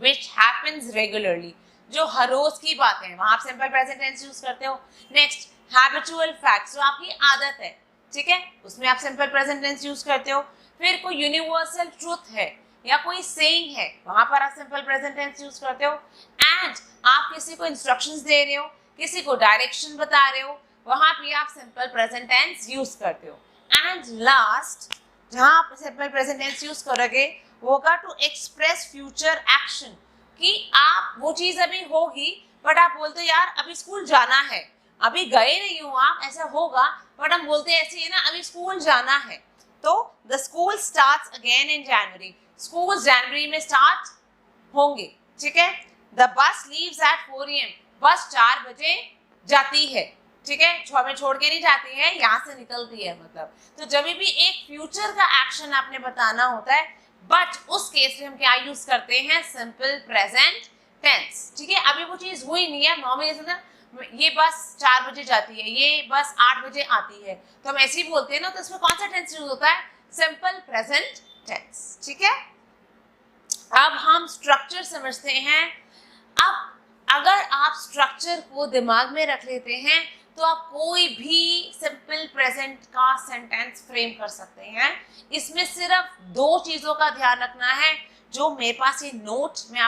which happens regularly, जो हर रोज की बातें हैं, वहां आप सिंपल प्रेजेंट टेंस यूज करते हो। नेक्स्ट, हैबिचुअल फैक्ट्स, जो आपकी आदत है, ठीक है, उसमें आप सिंपल प्रेजेंट टेंस यूज करते हो। फिर कोई यूनिवर्सल ट्रूथ है या कोई सेइंग है, वहां पर आप सिंपल प्रेजेंट टेंस यूज करते हो। एंड आप किसी को इंस्ट्रक्शंस दे रहे हो, किसी को डायरेक्शन बता रहे हो, वहां भी आप सिंपल प्रेजेंट टेंस यूज करते हो। एंड लास्ट, जहां आप सिंपल प्रेजेंट टेंस यूज करोगे वो होगा टू एक्सप्रेस फ्यूचर एक्शन, कि आप वो चीज अभी होगी बट आप बोलते हो यार अभी स्कूल जाना है, अभी गए नहीं हो आप, ऐसा होगा बट हम बोलते हैं ऐसे ही ना, अभी स्कूल जाना है। तो the school starts again in January, school जनवरी में स्टार्ट होंगे। ठीक है, the bus leaves eight 4 AM, बस 4 बजे जाती है। ठीक है, 6 में छोड़ के नहीं जाती है, यहाँ से निकलती है मतलब। तो जब भी एक फ्यूचर का एक्शन आपने बताना होता है, बट उस केस में हम क्या यूज करते हैं, सिंपल प्रेजेंट टेंस। ठीक है, अभी वो चीज हुई नहीं है, नॉर्मली ये बस 4 बजे जाती है, ये बस 8 बजे आती है, तो हम ऐसे ही बोलते हैं ना। तो इसमें कौन सा टेंस यूज होता है, सिंपल प्रेजेंट टेंस। ठीक है, अब हम स्ट्रक्चर समझते हैं। अब अगर आप स्ट्रक्चर को दिमाग में रख लेते हैं तो आप कोई भी सिंपल प्रेजेंट का सेंटेंस फ्रेम कर सकते हैं। इसमें सिर्फ 2 चीजों का ध्यान रखना है। जो मेरे पास ये नोट में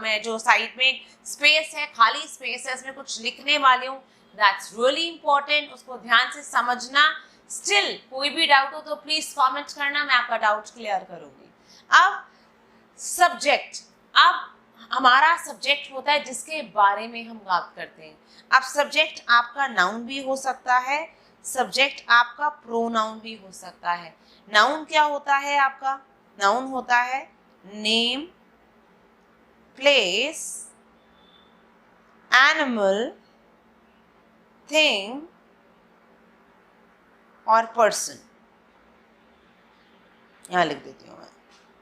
मैं जो साइड में स्पेस है, खाली स्पेस है, इसमें कुछ लिखने वाली हूँ, दैट्स रियली इंपॉर्टेंट, उसको ध्यान से समझना। स्टिल कोई भी डाउट हो तो प्लीज कमेंट करना, मैं आपका डाउट क्लियर करूंगी। अब सब्जेक्ट, अब हमारा सब्जेक्ट होता है जिसके बारे में हम बात करते हैं। अब सब्जेक्ट आपका नाउन भी हो सकता है, सब्जेक्ट आपका प्रोनाउन भी हो सकता है। नाउन क्या होता है आपका? नाउन होता है नेम, प्लेस, एनिमल, थिंग और पर्सन। यहाँ लिख देती हूँ मैं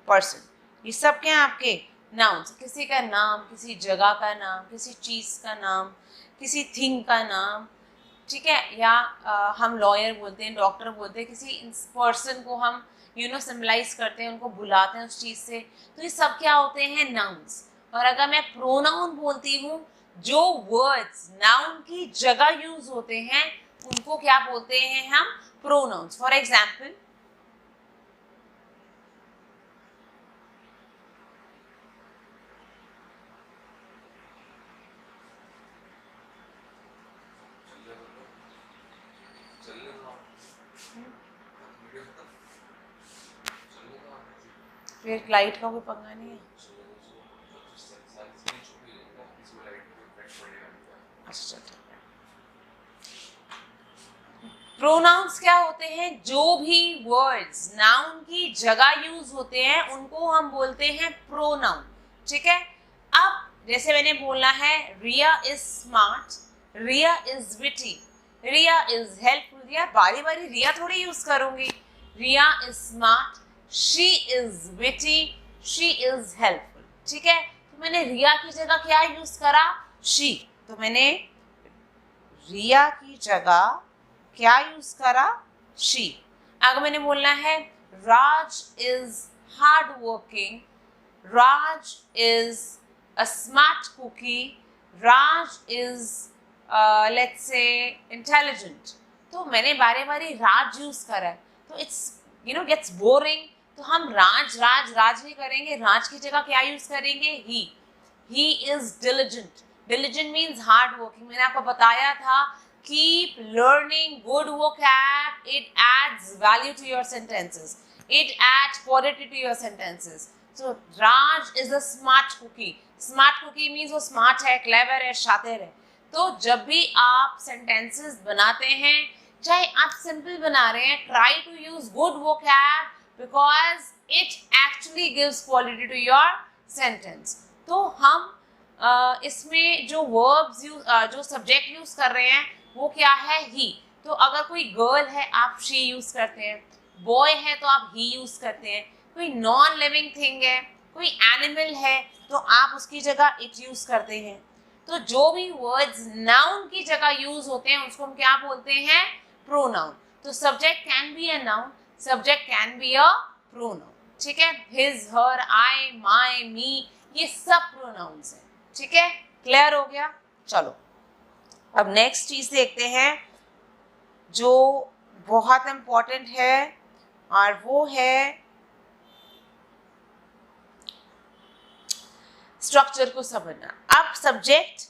पर्सन। ये सब क्या हैं आपके नाउन्स, किसी का नाम, किसी जगह का नाम, किसी चीज़ का नाम, किसी थिंग का नाम, ठीक है। या हम लॉयर बोलते हैं, डॉक्टर बोलते हैं, किसी पर्सन को हम सिम्बलाइज करते हैं, उनको बुलाते हैं उस चीज़ से। तो ये सब क्या होते हैं? नाउन्स। और अगर मैं प्रोनाउन बोलती हूँ, जो वर्ड्स नाउन की जगह यूज होते हैं उनको क्या बोलते हैं हम? प्रोनाउंस। फॉर एग्जाम्पल, फिर लाइट का कोई पंगा नहीं है। अच्छा, प्रोनाउंस क्या होते हैं? जो भी वर्ड्स नाउन की जगह यूज होते हैं उनको हम बोलते हैं प्रोनाउन, ठीक है। अब जैसे मैंने बोला है, Riya is smart, Riya is witty, Riya is helpful. यार बारी बारी रिया थोड़ी यूज करूंगी। Riya is smart, she is witty, she is helpful, ठीक है। तो मैंने रिया की जगह क्या यूज करा? शी। तो मैंने रिया की जगह क्या यूज करा? शी। अगर मैंने बोलना है Raj is hard working, Raj is a smart cookie, Raj is let's say intelligent, तो मैंने बारे बारे राज यूज करा है, तो इट्स गेट्स बोरिंग। तो हम राज राज राज नहीं करेंगे, राज की जगह क्या यूज करेंगे? He is diligent. Diligent means hard working. मैंने आपको बताया था, keep learning good vocab, it adds value to your sentences, it adds quality to your sentences. So Raj is a smart cookie. Smart cookie means वो smart है, clever है, शातिर है। तो जब भी आप sentences बनाते हैं, चाहे आप simple बना रहे हैं, try to use good vocab because it actually gives quality to your sentence. तो हम इसमें जो verbs जो subject यूज कर रहे हैं वो क्या है? ही। तो अगर कोई गर्ल है आप शी यूज करते हैं, बॉय है तो आप ही यूज करते हैं, कोई नॉन लिविंग थिंग है, कोई एनिमल है तो आप उसकी जगह इट यूज करते हैं। तो जो भी वर्ड्स नाउन की जगह यूज होते हैं उसको हम क्या बोलते हैं? प्रोनाउन। तो subject can be a noun, subject can be a pronoun, ठीक है। हिज, हर, आई, माई, मी, ये सब प्रोनाउंस हैं, ठीक है। क्लियर हो गया? चलो अब नेक्स्ट चीज देखते हैं जो बहुत इंपॉर्टेंट है, और वो है स्ट्रक्चर को समझना। अब सब्जेक्ट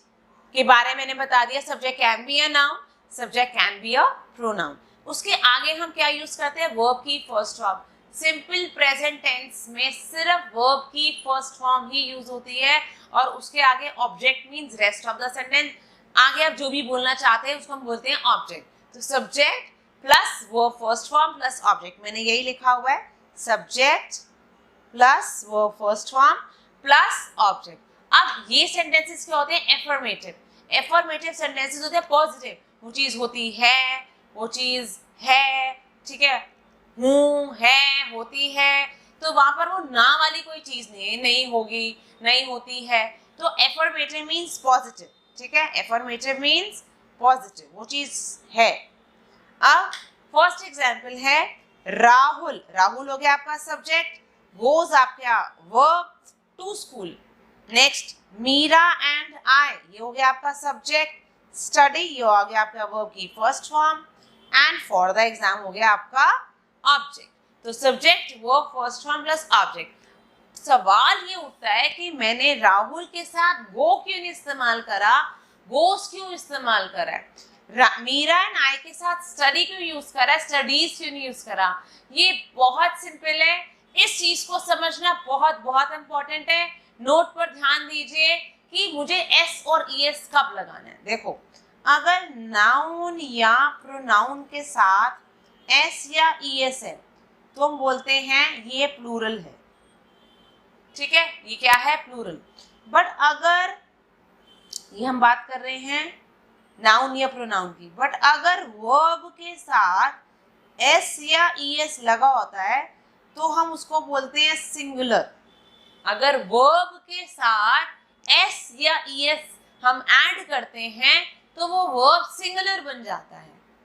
के बारे में मैंने बता दिया, subject can be a noun, subject can be a pronoun. उसके आगे हम क्या यूज करते हैं? वर्ब की first form. Simple present tense में सिर्फ वर्ब की फर्स्ट फॉर्म ही यूज होती है, और उसके आगे object means rest of the sentence. आगे आप जो भी बोलना चाहते हैं उसको हम बोलते हैं ऑब्जेक्ट। तो subject plus verb first form plus object, मैंने यही लिखा हुआ है, subject plus verb first form plus object. अब ये सेंटेंसेस क्या होते हैं? एफर्मेटिव। एफर्मेटिव सेंटेंसेस होते हैं पॉजिटिव, वो चीज होती है, वो चीज है, ठीक है, हूँ, है, होती है, तो वहां पर वो ना वाली कोई चीज नहीं है, नहीं होगी, नहीं होती है। तो एफर्मेटिव मीन्स पॉजिटिव, ठीक है। एफर्मेटिव मीन्स पॉजिटिव, वो चीज है। अब फर्स्ट एग्जांपल है राहुल। राहुल हो गया आपका सब्जेक्ट, गोज आपका verb to school. Next Meera and I, ये हो गया आपका सब्जेक्ट। स्टडी, ये हो गया आपका वर्ब की first form, and for the exam हो गया आपका ऑब्जेक्ट। तो subject verb first form plus object. सवाल ये उठता है कि मैंने राहुल के साथ गो क्यों नहीं इस्तेमाल करा, गोस क्यों इस्तेमाल करा, मीरा एंड आई के साथ स्टडी क्यों यूज करा, स्टडीज क्यों नहीं यूज करा। ये बहुत सिंपल है इस चीज को समझना बहुत बहुत इंपॉर्टेंट है। नोट पर ध्यान दीजिए कि मुझे एस और ईएस कब लगाना है। देखो, अगर नाउन या प्रोनाउन के साथ एस या ईएस है तो हम बोलते हैं ये प्लूरल है, ठीक है, ये क्या है, प्लूरल। बट अगर ये हम बात कर रहे हैं नाउन या प्रोनाउन की, बट अगर वर्ब के साथ एस या ईएस लगा होता है तो हम उसको बोलते हैं सिंगुलर। अगर वर्ब के साथ एस या ईएस हम ऐड करते हैं तो वो वर्ब सिंगुलर बन जाता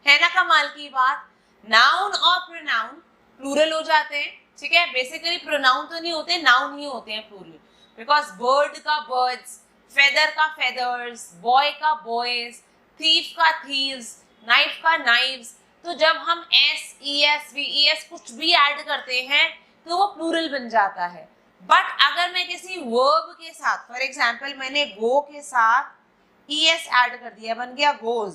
है ना कमाल की बात। नाउन और प्रोनाउन प्लूरल हो जाते हैं, ठीक है। बेसिकली प्रोनाउन तो नहीं होते, नाउन ही होते हैं प्लूरल, बिकॉज बर्ड का बर्ड्स, फेदर का फेदर्स, बॉय का बॉयज, थीफ का थीव्स, नाइफ का नाइव्स। तो जब हम एस ईएस वीईएस कुछ भी ऐड करते हैं तो वो प्लूरल बन जाता है। बट अगर मैं किसी वर्ब के साथ, फॉर एग्जाम्पल मैंने गो के साथ ईएस ऐड कर दिया, बन गया गोज,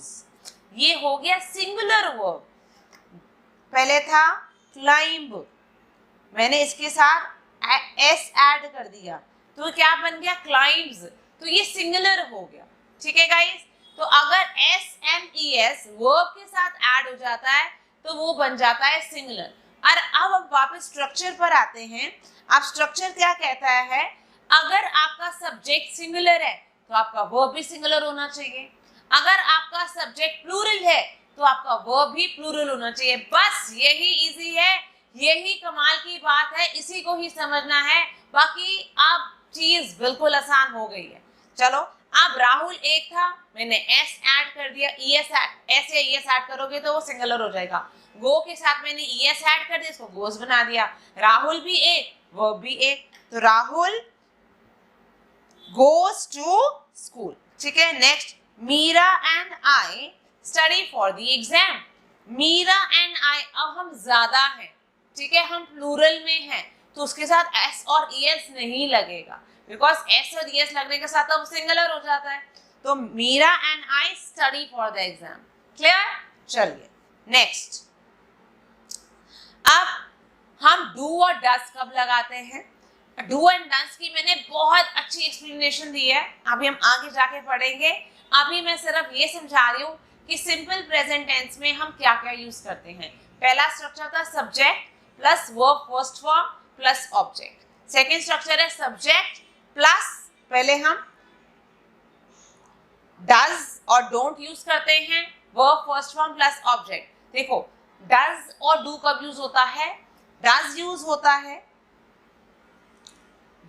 ये हो गया सिंगुलर वर्ब। पहले था क्लाइंब, मैंने इसके साथ एस ऐड कर दिया तो क्या बन गया, क्लाइंब्स, तो ये सिंगुलर हो गया, ठीक है गाइस। तो अगर S and E S verb के साथ ऐड हो जाता है तो वो बन जाता है सिंगुलर। और अब हम वापस स्ट्रक्चर पर आते हैं। अब स्ट्रक्चर क्या कहता है, अगर आपका सब्जेक्ट सिंगुलर है तो आपका वर्ब भी सिंगुलर होना चाहिए, अगर आपका सब्जेक्ट प्लूरल है तो आपका वर्ब भी प्लूरल होना चाहिए। बस यही इजी है, यही कमाल की बात है, इसी को ही समझना है, बाकी अब चीज बिल्कुल आसान हो गई है। चलो, अब राहुल एक था, मैंने एस ऐड कर दिया, ईएस एस या ईएस ऐड करोगे तो वो सिंगुलर हो जाएगा। गो के साथ मैंने ईएस ऐड कर दिया, इसको गोस बना दिया। राहुल भी एक, वर्ब भी एक, तो राहुल गोस टू स्कूल, ठीक है। Next, Meera and I study for the exam. Meera and I, अब हम ज्यादा हैं, ठीक है, हम प्लूरल में हैं तो उसके साथ एस और ईएस नहीं लगेगा, बिकॉज एस और ईएस लगने के साथ अब सिंगुलर हो जाता है। तो Meera and I study for the exam, clear. चलिए नेक्स्ट, अब हम डू और डज कब लगाते हैं। डू एंड डज की मैंने बहुत अच्छी एक्सप्लेनेशन दी है, अभी हम आगे जाके पढ़ेंगे। अभी मैं सिर्फ ये समझा रही हूँ कि सिंपल प्रेजेंट टेंस में हम क्या क्या यूज करते हैं। पहला स्ट्रक्चर था subject plus verb first form plus object. Second structure है सब्जेक्ट प्लस, पहले हम डज और डोंट यूज करते हैं, verb first form plus object. देखो, डज और डू कब यूज होता है, डज यूज होता है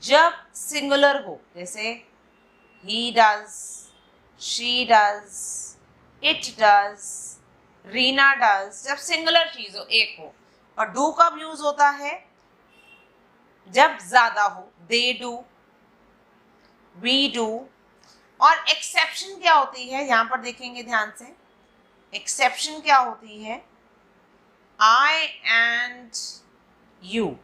जब सिंगुलर हो, जैसे he does, she does, it does, Reena does, जब सिंगुलर चीज हो, एक हो। और डू कब यूज होता है, जब ज्यादा हो, दे डू, वी डू। और एक्सेप्शन क्या होती है, यहां पर देखेंगे ध्यान से, एक्सेप्शन क्या होती है, I and you.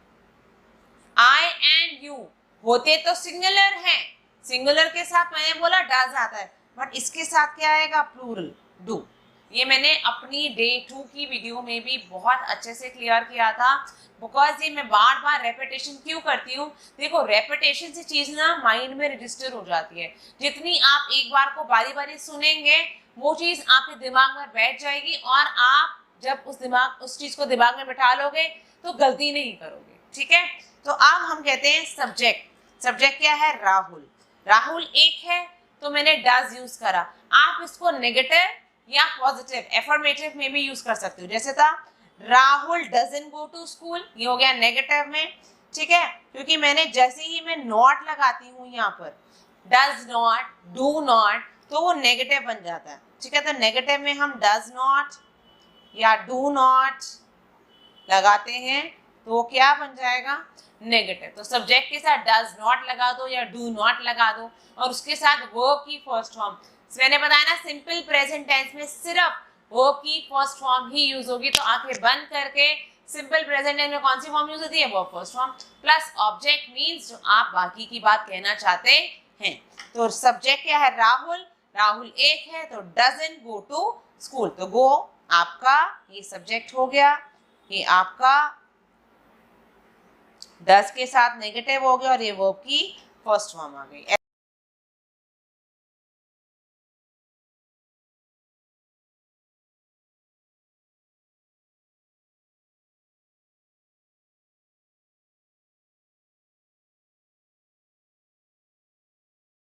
I and you होते तो सिंगुलर हैं, सिंगुलर के साथ मैंने बोला डज आता है, बट इसके साथ क्या आएगा, प्लूरल, डू। ये मैंने अपनी डे 2 की वीडियो में भी बहुत अच्छे से क्लियर किया था, बिकॉज ये मैं बार बार रेपिटेशन क्यों करती हूँ। देखो, रेपिटेशन से चीज ना माइंड में रजिस्टर हो जाती है, जितनी आप एक बार को बारी बारी सुनेंगे वो चीज आपके दिमाग में बैठ जाएगी, और आप जब उस चीज को दिमाग में बैठा लोगे तो गलती नहीं करोगे, ठीक है। तो अब हम कहते हैं सब्जेक्ट। सब्जेक्ट क्या है, राहुल। राहुल एक है तो मैंने डज यूज करा। आप इसको नेगेटिव या पॉजिटिव एफर्मेटिव में भी यूज कर सकते हो, जैसे था Rahul doesn't go to school, ये हो गया नेगेटिव में, ठीक है, क्योंकि मैंने जैसे ही मैं नॉट लगाती हूँ यहाँ पर, डज नॉट, डू नॉट, तो वो नेगेटिव बन जाता है, ठीक है। तो नेगेटिव में हम डज नॉट या डू नॉट लगाते हैं तो वो क्या बन जाएगा, नेगेटिव। तो सब्जेक्ट के साथ डज नॉट लगा दो या डू नॉट लगा दो, और उसके साथ वर्ब की फर्स्ट फॉर्म। मैंने बताया ना, सिंपल प्रेजेंट टेंस में सिर्फ वर्ब की फर्स्ट फॉर्म ही यूज होगी। तो आंखें बंद करके सिंपल प्रेजेंट टेंस में कौन सी फॉर्म यूज होती है, verb first form plus object means जो आप बाकी की बात कहना चाहते हैं। तो सब्जेक्ट क्या है, राहुल। राहुल एक है तो डजंट गो टू स्कूल, तो गो आपका ये सब्जेक्ट हो गया, ये आपका डज के साथ नेगेटिव हो गया और ये वर्ब की फर्स्ट फॉर्म आ गई।